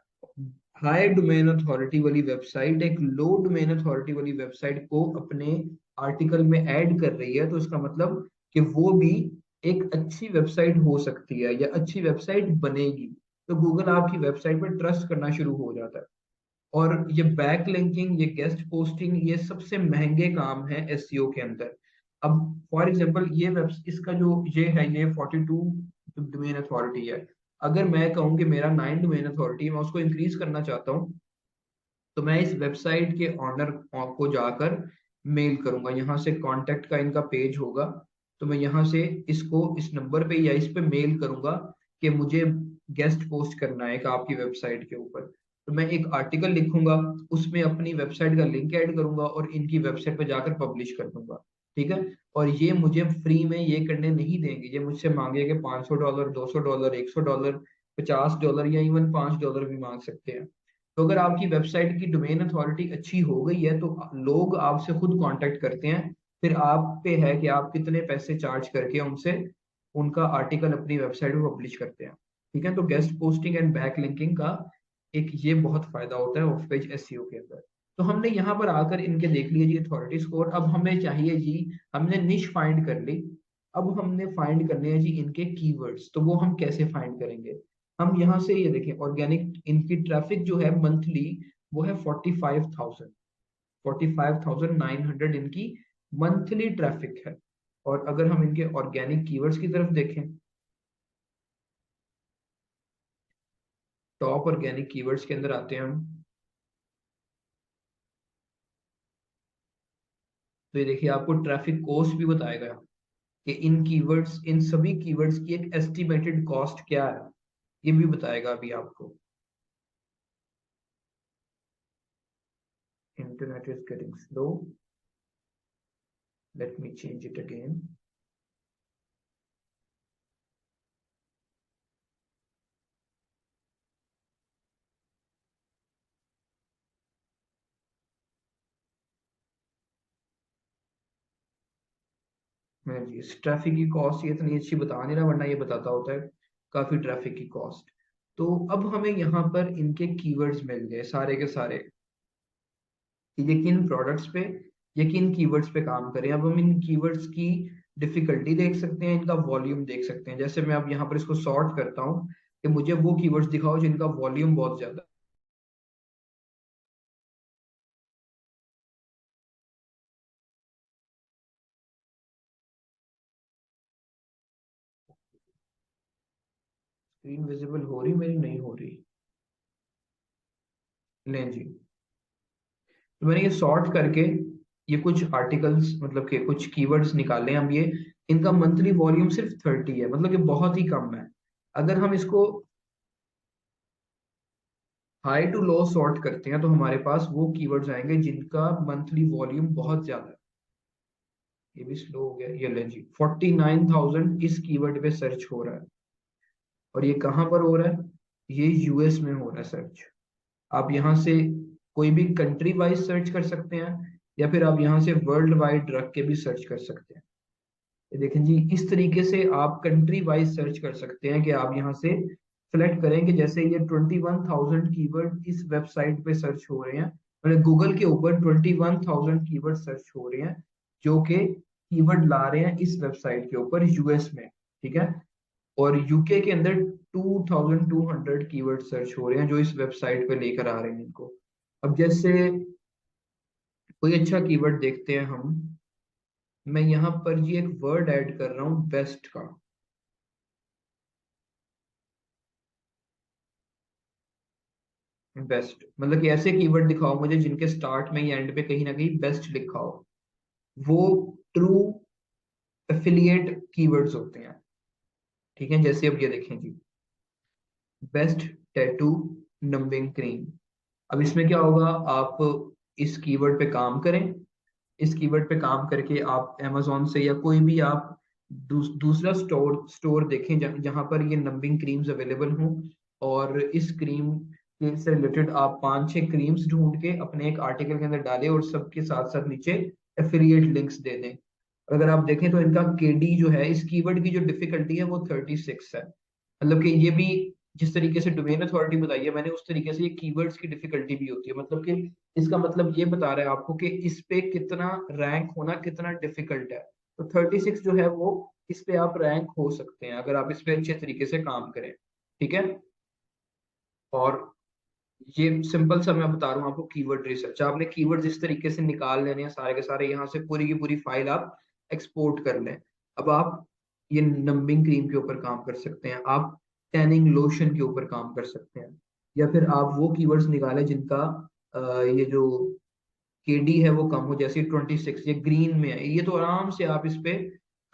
हाई डोमेन अथॉरिटी वाली वेबसाइट एक लो डोमेन अथॉरिटी वाली वेबसाइट को अपने आर्टिकल में ऐड कर रही है, तो इसका मतलब कि वो भी एक अच्छी वेबसाइट हो सकती है या अच्छी वेबसाइट बनेगी। तो गूगल आपकी वेबसाइट पर ट्रस्ट करना शुरू हो जाता है। और ये बैक लिंकिंग, ये गेस्ट पोस्टिंग, ये सबसे महंगे काम है एसईओ के अंदर। अब फॉर एग्जांपल ये वेब इसका जो ये 42 डोमेन अथॉरिटी है। अगर मैं कहूँ कि मेरा 9 डोमेन अथॉरिटी, मैं उसको इंक्रीज करना चाहता हूँ, तो मैं इस वेबसाइट के ऑनर को जाकर मेल करूंगा। यहाँ से कांटेक्ट का इनका पेज होगा, तो मैं यहाँ से इसको इस नंबर पे या इस पे मेल करूंगा कि मुझे गेस्ट पोस्ट करना है एक आपकी वेबसाइट के ऊपर। तो मैं एक आर्टिकल लिखूंगा, उसमें अपनी वेबसाइट का लिंक ऐड करूंगा और इनकी वेबसाइट पे जाकर पब्लिश कर दूंगा। ठीक है, और ये मुझे फ्री में ये करने नहीं देंगे, ये मुझसे मांगेंगे $500, $200, $100। $50 या इवन $5 भी मांग सकते हैं। तो अगर आपकी वेबसाइट की डोमेन अथॉरिटी अच्छी हो गई है तो लोग आपसे खुद कांटेक्ट करते हैं। फिर आप पे है कि आप कितने पैसे चार्ज करके उनसे उनका आर्टिकल अपनी वेबसाइट पे पब्लिश करते हैं। ठीक है, तो guest posting and back linking का एक ये बहुत फायदा होता है ऑफ पेज एसईओ के अंदर। तो हमने यहाँ पर आकर इनके देख लिए जी अथॉरिटी स्कोर। अब हमें चाहिए जी, हमने निश फाइंड कर ली, अब हमने फाइंड करने हैं जी इनके कीवर्ड्स। तो वो हम कैसे फाइंड करेंगे? हम यहाँ से ये देखें, ऑर्गेनिक इनकी ट्रैफिक जो है मंथली वो है 45,900 इनकी मंथली ट्रैफिक है। और अगर हम इनके ऑर्गेनिक कीवर्ड्स की तरफ देखें, टॉप ऑर्गेनिक कीवर्ड्स के अंदर आते हैं हम, तो ये देखिए आपको ट्रैफिक कॉस्ट भी बताएगा कि इन कीवर्ड्स, इन सभी कीवर्ड्स की एक एस्टिमेटेड कॉस्ट क्या है, ये भी बताएगा अभी आपको। Internet is getting slow, let me change it again. मैं जी इस ट्रैफिक की कॉस्ट ये इतनी अच्छी बता नहीं रहा, वरना ये बताता होता है काफी ट्रैफिक की कॉस्ट। तो अब हमें यहाँ पर इनके कीवर्ड्स मिल गए सारे के सारे कि ये किन प्रोडक्ट्स पे, ये किन कीवर्ड्स पे काम करें। अब हम इन कीवर्ड्स की डिफिकल्टी देख सकते हैं, इनका वॉल्यूम देख सकते हैं। जैसे मैं अब यहाँ पर इसको सॉर्ट करता हूँ कि मुझे वो कीवर्ड्स दिखाओ जिनका वॉल्यूम बहुत ज्यादा। स्क्रीन विजिबल हो रही, मेरी नहीं हो रही। लें जी, तो मैंने ये सॉर्ट करके ये कुछ आर्टिकल्स मतलब के कुछ कीवर्ड्स निकाले हम। ये इनका मंथली वॉल्यूम सिर्फ 30 है, मतलब कि बहुत ही कम है। अगर हम इसको हाई टू लो सॉर्ट करते हैं तो हमारे पास वो कीवर्ड्स आएंगे जिनका मंथली वॉल्यूम बहुत ज्यादा है। ये भी स्लो हो गया, ये लें जी 49,000 इस कीवर्ड पे सर्च हो रहा है। और ये कहाँ पर हो रहा है? ये यूएस में हो रहा है सर्च। आप यहाँ से कोई भी कंट्री वाइज सर्च कर सकते हैं, या फिर आप यहाँ से वर्ल्ड वाइड रख के भी सर्च कर सकते हैं। ये देखें जी, इस तरीके से आप कंट्री वाइज सर्च कर सकते हैं कि आप यहाँ से सेलेक्ट करें कि जैसे ये 21,000 कीवर्ड इस वेबसाइट पे सर्च हो रहे हैं, मतलब गूगल के ऊपर 21,000 कीवर्ड सर्च हो रहे हैं जो कि कीवर्ड ला रहे हैं इस वेबसाइट के ऊपर यूएस में। ठीक है, और यूके के अंदर 2,200 कीवर्ड सर्च हो रहे हैं जो इस वेबसाइट पे लेकर आ रहे हैं इनको। अब जैसे कोई अच्छा कीवर्ड देखते हैं हम, मैं यहाँ पर ये एक वर्ड ऐड कर रहा हूँ बेस्ट का। बेस्ट मतलब कि ऐसे कीवर्ड दिखाओ मुझे जिनके स्टार्ट में या एंड पे कहीं ना कहीं बेस्ट लिखा हो। वो ट्रू एफिलिएट कीवर्ड्स होते हैं। ठीक है, जैसे अब ये देखें जी, बेस्ट टैटू नंबिंग क्रीम। अब इसमें क्या होगा, आप इस कीवर्ड पे काम करें, इस कीवर्ड पे काम करके आप amazon से या कोई भी आप दूसरा स्टोर स्टोर देखें जहां पर ये नंबिंग क्रीम्स अवेलेबल हों, और इस क्रीम के से रिलेटेड आप 5-6 क्रीम्स ढूंढ के अपने एक आर्टिकल के अंदर डालें और सबके साथ साथ नीचे एफिलिएट लिंक्स दे दें। और अगर आप देखें तो इनका केडी जो है, इस कीवर्ड की जो डिफिकल्टी है वो 36 है। मतलब कि ये भी जिस तरीके से डोमेन अथॉरिटी बताई है मैंने, उस तरीके से ये कीवर्ड्स की डिफिकल्टी भी होती है। मतलब कि इसका मतलब ये बता रहा है आपको कि इस पे कितना रैंक होना कितना डिफिकल्ट है। तो 36 जो है वो इस पे आप रैंक हो सकते हैं अगर आप इस पे अच्छे तरीके से काम करें। ठीक है, और ये सिंपल सा मैं बता रहा हूँ आपको कीवर्ड रिसर्च। आपने कीवर्ड इस तरीके से निकाल लेने हैं सारे के सारे, यहाँ से पूरी की पूरी फाइल आप एक्सपोर्ट कर लें। अब आप ये नंबिंग क्रीम के ऊपर काम कर सकते हैं, आप टैनिंग लोशन के ऊपर काम कर सकते हैं, या फिर आप वो कीवर्ड्स निकालें जिनका ये जो केडी है वो कम हो, जैसे 26 ये ग्रीन में है, ये तो आराम से आप इस पे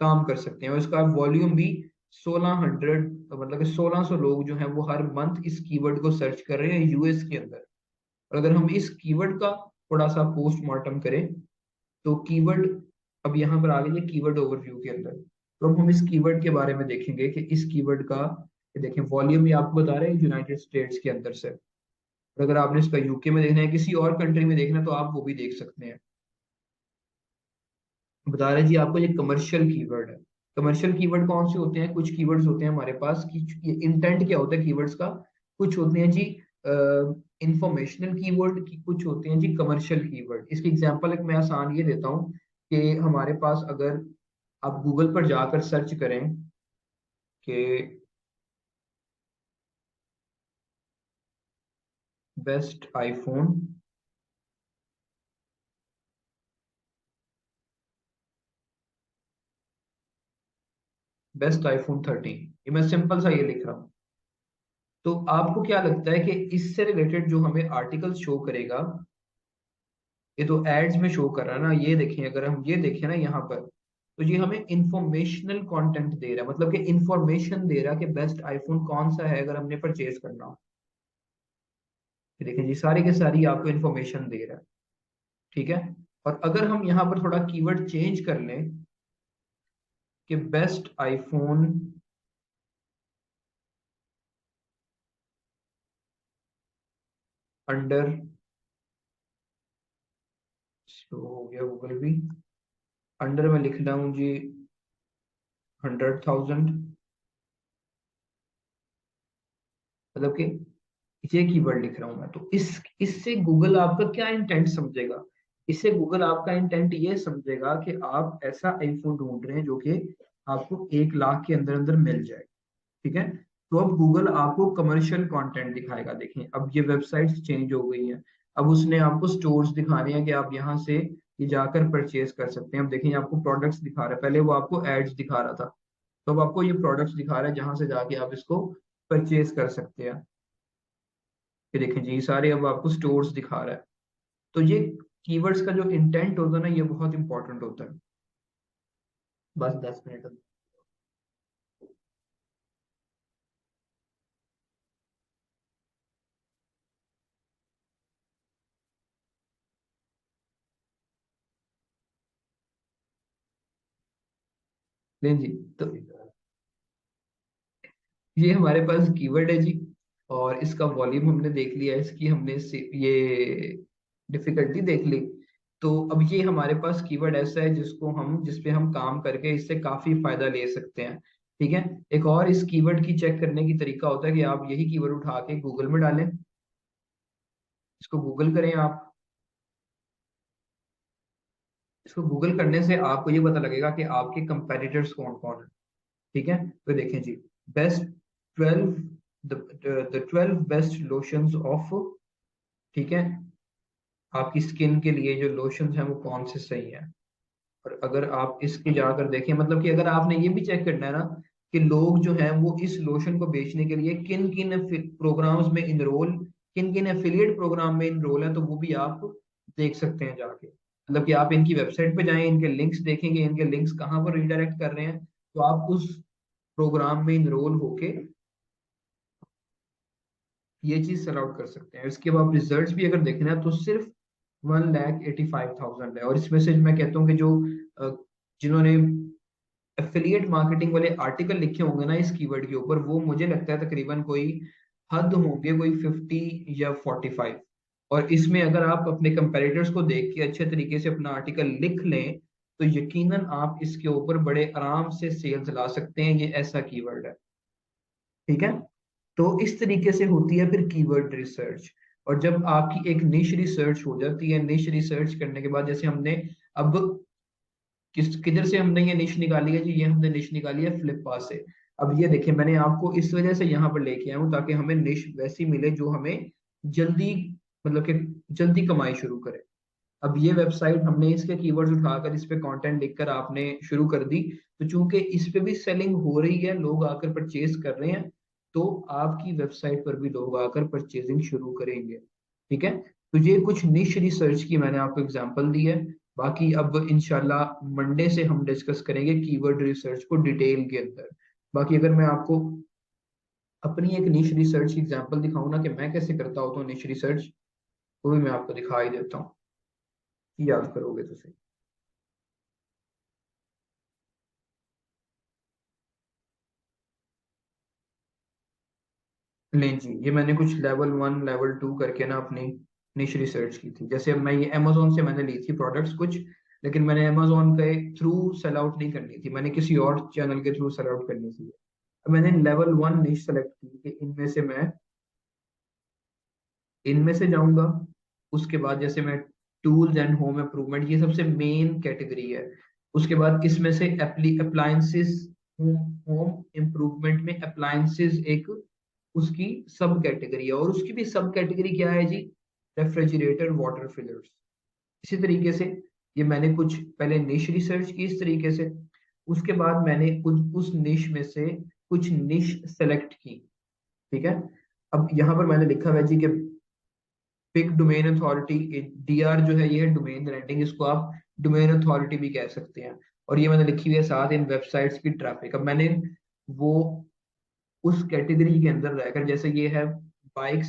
काम कर सकते हैं। और इसका वॉल्यूम भी 1600, मतलब कि 1600 लोग जो हैं वो हर मंथ इस कीवर्ड को सर्च कर रहे हैं यूएस के अंदर। और अगर हम इस कीवर्ड का थोड़ा सा पोस्टमार्टम करें तो कीवर्ड, अब यहाँ पर आ गए कीवर्ड ओवरव्यू के अंदर, तो अब हम इस कीवर्ड के बारे में देखेंगे कि इस कीवर्ड का ये देखें वॉल्यूम ही आपको बता रहे हैं यूनाइटेड स्टेट्स के अंदर से। और अगर आपने इसका यूके में देखना है, किसी और कंट्री में देखना है, तो आप वो भी देख सकते हैं। बता रहे जी आपको, ये कमर्शियल कीवर्ड है। कमर्शियल कीवर्ड कौन से होते हैं? कुछ कीवर्ड्स होते हैं हमारे पास कि ये इंटेंट क्या होता है कीवर्ड्स का। कुछ होते हैं जी इंफॉर्मेशनल कीवर्ड की, कुछ होते हैं जी कमर्शियल कीवर्ड। इसकी एग्जांपल एक मैं आसान ये देता हूँ कि हमारे पास अगर आप गूगल पर जाकर सर्च करें कि बेस्ट आईफोन, बेस्ट आईफोन 13, ये मैं सिंपल सा ये लिख रहा हूँ, तो आपको क्या लगता है कि इससे रिलेटेड जो हमें आर्टिकल शो करेगा, ये तो एड्स में शो कर रहा है ना, ये देखें, अगर हम ये देखें ना यहाँ पर, तो ये हमें इंफॉर्मेशनल कंटेंट दे रहा है, मतलब कि इंफॉर्मेशन दे रहा है कि बेस्ट आईफोन कौन सा है अगर हमने परचेज करना हो। ये देखें जी, सारी के सारी आपको इंफॉर्मेशन दे रहा है। ठीक है। और अगर हम यहाँ पर थोड़ा कीवर्ड चेंज कर लें कि बेस्ट आईफोन अंडर, हो गया गूगल भी, अंडर में लिख रहा हूँ जी 100,000, मतलब कि ये कीवर्ड लिख रहा हूं मैं, तो इस इससे गूगल आपका क्या इंटेंट समझेगा? इससे गूगल आपका इंटेंट ये समझेगा कि आप ऐसा आईफोन ढूंढ रहे हैं जो कि आपको 1 लाख के अंदर अंदर मिल जाए। ठीक है। तो अब गूगल आपको कमर्शियल कंटेंट दिखाएगा। देखें अब ये वेबसाइट्स चेंज हो गई हैं, अब उसने आपको स्टोर्स दिखाने हैं कि आप यहाँ से ये जाकर परचेज कर सकते हैं। अब देखें ये आपको प्रोडक्ट्स दिखा रहा है, पहले वो आपको एड्स दिखा रहा था, तो अब आपको ये प्रोडक्ट्स दिखा रहा है जहां से जाके आप इसको परचेज कर सकते हैं। ये देखें जी, सारे अब आपको स्टोर्स दिखा रहा है। तो ये कीवर्ड्स का जो इंटेंट होता है ना, ये बहुत इंपॉर्टेंट होता है। बस 10 मिनट। नहीं जी, तो ये हमारे पास कीवर्ड है जी, और इसका वॉल्यूम हमने देख लिया, इसकी हमने ये डिफिकल्टी देख ली। तो अब ये हमारे पास कीवर्ड ऐसा है जिसको हम, जिस पे हम काम करके इससे काफी फायदा ले सकते हैं। ठीक है। एक और इस कीवर्ड की चेक करने की तरीका होता है कि आप यही कीवर्ड उठा के गूगल में डालें, इसको गूगल करें आप। इसको गूगल करने से आपको ये पता लगेगा कि आपके कंपेटिटर्स कौन कौन है। ठीक है। तो देखें जी, best 12, the 12 best lotions of, ठीक है, आपकी स्किन के लिए जो लोशंस हैं वो कौन से सही हैं। और अगर आप इसके जाकर देखें, मतलब कि अगर आपने ये भी चेक करना है ना कि लोग जो हैं वो इस लोशन को बेचने के लिए किन किन प्रोग्राम्स में इनरोल, किन किन एफिलिएट प्रोग्राम में इनरोल है, तो वो भी आप देख सकते हैं जाके। मतलब कि आप इनकी वेबसाइट पे जाएं, इनके लिंक्स देखेंगे, इनके लिंक्स कहाँ पर रिडायरेक्ट कर रहे हैं, तो आप उस प्रोग्राम में इनरोल होके ये चीज सेल आउट कर सकते हैं। इसके बाद रिजल्ट्स भी अगर देखना है तो सिर्फ 1,85,000 है। और इसमें से मैं कहता हूँ कि जो अ, जिन्होंने एफिलिएट मार्केटिंग वाले आर्टिकल लिखे होंगे ना इस कीवर्ड के ऊपर, वो मुझे लगता है तकरीबन कोई हद होंगे कोई 50 या 45। और इसमें अगर आप अपने कंपेरेटर्स को देख के अच्छे तरीके से अपना आर्टिकल लिख लें, तो यकीनन आप इसके ऊपर बड़े आराम से सेल्स ला सकते हैं। ये ऐसा कीवर्ड है। ठीक है। तो इस तरीके से होती है फिर कीवर्ड रिसर्च। और जब आपकी एक निश रिसर्च हो जाती है, निश रिसर्च करने के बाद, जैसे हमने अब किधर से हमने ये निश निकाली है जी, ये हमने निश निकाली है फ्लिपकार्ट से। अब ये देखिए, मैंने आपको इस वजह से यहाँ पर लेके आया हूँ ताकि हमें निश वैसी मिले जो हमें जल्दी, मतलब कि जल्दी कमाई शुरू करे। अब ये वेबसाइट हमने इसके कीवर्ड्स उठाकर इस पे कंटेंट लिखकर आपने शुरू कर दी, तो चूंकि इस पे भी सेलिंग हो रही है, लोग आकर परचेज कर रहे हैं, तो आपकी वेबसाइट पर भी लोग आकर परचेजिंग शुरू करेंगे। ठीक है। तो ये कुछ निश रिसर्च की मैंने आपको एग्जांपल दी है। बाकी अब इंशाल्लाह मंडे से हम डिस्कस करेंगे कीवर्ड रिसर्च को डिटेल के अंदर। बाकी अगर मैं आपको अपनी एक निश रिसर्च की एग्जांपल दिखाऊं ना कि मैं कैसे करता होता हूँ निश रिसर्च, वो भी मैं आपको दिखा ही देता हूँ, याद करोगे तो सही। नहीं जी, ये मैंने कुछ लेवल 1 लेवल 2 करके ना अपनी निश रिसर्च की थी। जैसे मैं ये अमेजोन से मैंने ली थी प्रोडक्ट्स कुछ, लेकिन मैंने अमेजोन के थ्रू सेल आउट नहीं करनी थी, मैंने किसी और चैनल के थ्रू सेल आउट करनी थी। अब मैंने लेवल 1 निश सेलेक्ट की कि इनमें से जाऊंगा। उसके बाद जैसे मैं टूल्स एंड होम इम्प्रूवमेंट, ये सबसे मेन कैटेगरी है। उसके बाद इसमें से अप्लायंसेस, होम होम इम्प्रूवमेंट में अप्लायंसेस एक उसकी सब कैटेगरी है, और उसकी भी सब कैटेगरी क्या है जी? Refrigerator water fillers. इसी तरीके से ये मैंने कुछ पहले निश रिसर्च की इस तरीके से। उसके बाद मैंने कुछ उस निश में से कुछ निश सेलेक्ट की। ठीक है। अब यहाँ पर मैंने लिखा हुआ है जी कि बिग डोमेन अथॉरिटी, डीआर जो है ये है डोमेन रेटिंग, इसको आप डोमेन अथॉरिटी भी कह सकते हैं। और ये मैंने लिखी हुई है साथ इन वेबसाइट्स की ट्रैफिक। अब मैंने वो उस कैटेगरी के अंदर रहकर, जैसे ये है bikes,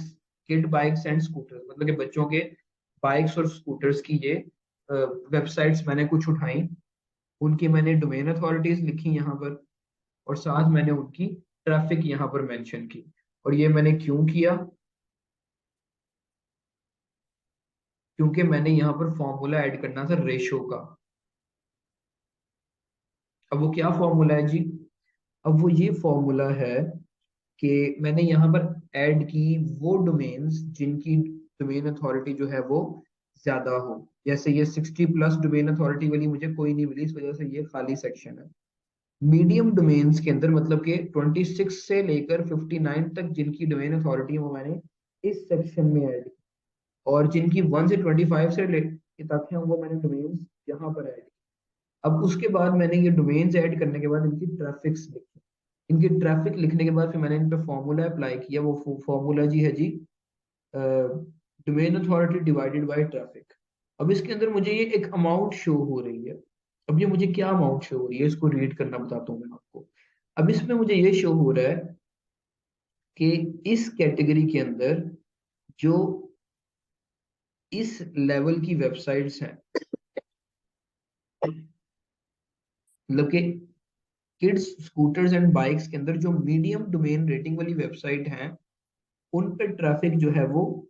kid bikes and scooters, मतलब कि बच्चों के बाइक्स और स्कूटर्स की ये वेबसाइट्स मैंने कुछ उठाई, उनकी मैंने डोमेन अथॉरिटीज लिखी यहाँ पर, और साथ मैंने उनकी ट्रैफिक यहाँ पर मेंशन की। और ये मैंने क्यों किया? क्योंकि मैंने यहाँ पर फॉर्मूला ऐड करना था रेशो का। अब वो क्या फॉर्मूला है जी? अब वो ये फॉर्मूला है कि मैंने यहाँ पर ऐड की वो डोमेन्स जिनकी डोमेन अथॉरिटी जो है वो ज्यादा हो। जैसे ये 60+ डोमेन अथॉरिटी वाली मुझे कोई नहीं मिली, इस वजह से ये खाली सेक्शन है। मीडियम डोमेन्स के अंदर, मतलब कि 26 से लेकर 59 तक जिनकी डोमेन अथॉरिटी है वो मैंने इस सेक्शन में ऐड की। और जिनकी 1 से 25 से तक है वो मैंने डोमेन्स यहाँ पर ऐड की। अब उसके बाद मैंने ये डोमेन्स ऐड करने के बाद इनकी ट्रैफिक्स लिखी। इनकी ट्रैफिक लिखने के बाद फिर मैंने इन पे फॉर्मूला अप्लाई किया। वो फॉर्मूला जी है जी domain authority divided by traffic. अब इसके अंदर मुझे ये एक अमाउंट शो हो रही है। अब ये मुझे क्या अमाउंट शो हो रही है, इसको रीड करना बताता हूँ मैं आपको। अब इसमें मुझे ये शो हो रहा है कि इस कैटेगरी के अंदर जो इस लेवल की वेबसाइट्स हैं, मतलब कि किड्स स्कूटर्स एंड बाइक्स के अंदर जो मीडियम डोमेन रेटिंग वाली वेबसाइट हैं, उन पे ट्रैफिक जो है वो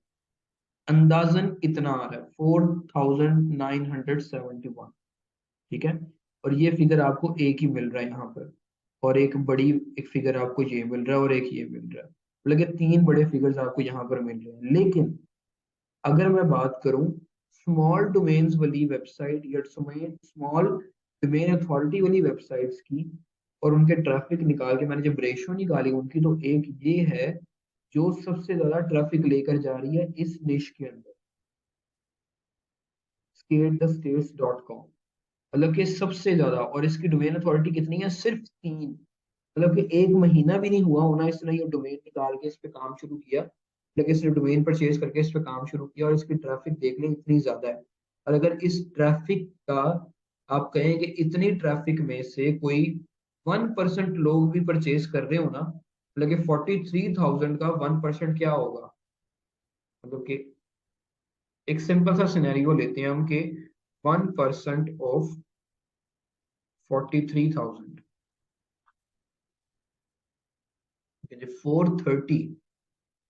अंदाजन इतना आ रहा है 4971। ठीक है। और ये फिगर आपको एक ही मिल रहा है यहाँ पर, और एक बड़ी एक फिगर आपको ये मिल रहा है, और एक ये मिल रहा है, मतलब कि तीन बड़े फिगर्स आपको यहाँ पर मिल रहे हैं। लेकिन अगर मैं बात करूं स्मॉल डोमेन्स वाली वेबसाइट या स्मॉल डोमेन अथॉरिटी वाली वेबसाइट्स की, और उनके ट्रैफिक निकाल के मैंने जब रेशो निकाली उनकी, तो एक ये है जो सबसे ज्यादा ट्रैफिक लेकर जा रही है इस निश के अंदर, skatethestates.com। मतलब कि सबसे ज्यादा, और इसकी डोमेन अथॉरिटी कितनी है? सिर्फ 3। मतलब कि एक महीना भी नहीं हुआ होना इसने ये डोमेन निकाल के इस पे काम शुरू किया, लेकिन इसने डोमेन परचेज करके इस पे काम शुरू किया, और इसकी ट्रैफिक देख लें इतनी ज्यादा है। और अगर इस ट्रैफिक का आप कहें कि इतनी ट्रैफिक में से कोई 1% लोग भी परचेज कर रहे हो ना, मतलब कि 43,000 का 1% क्या होगा? मतलब कि एक सिंपल सा सिनेरियो लेते हैं हम कि 1% ऑफ 43,000, 430,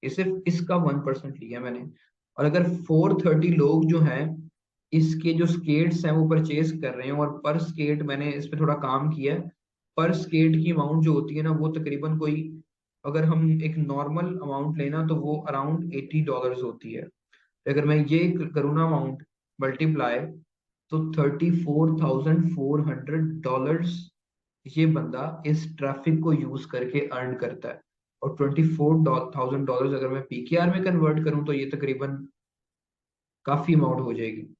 ये सिर्फ इसका 1% लिया मैंने। और अगर 430 लोग जो हैं इसके जो स्केट्स हैं वो परचेज कर रहे हैं, और पर स्केट मैंने इस पे थोड़ा काम किया है, पर स्केट की अमाउंट जो होती है ना वो तकरीबन कोई, अगर हम एक नॉर्मल अमाउंट लेना तो वो अराउंड $80 होती है। अगर मैं ये करूँ ना अमाउंट मल्टीप्लाई, तो $34,400 ये बंदा इस ट्रैफिक को यूज करके अर्न करता है। और $24,000 अगर मैं पीकेआर में कन्वर्ट करूं तो ये तकरीबन काफी अमाउंट हो जाएगी।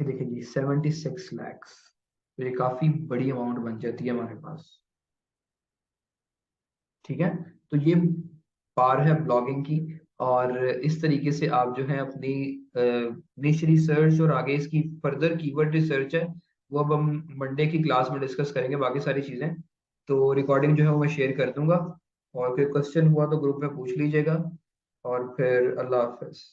ये देखिए जी 76 lakhs, तो ये काफी बड़ी अमाउंट बन जाती है हमारे पास। ठीक है। तो ये पार है ब्लॉगिंग की। और इस तरीके से आप जो है अपनी निश रिसर्च और आगे इसकी फर्दर कीवर्ड रिसर्च है वो अब हम मंडे की क्लास में डिस्कस करेंगे, बाकी सारी चीजें। तो रिकॉर्डिंग जो है वो मैं शेयर कर दूंगा, और कोई क्वेश्चन हुआ तो ग्रुप में पूछ लीजिएगा। और फिर अल्लाह हाफिज।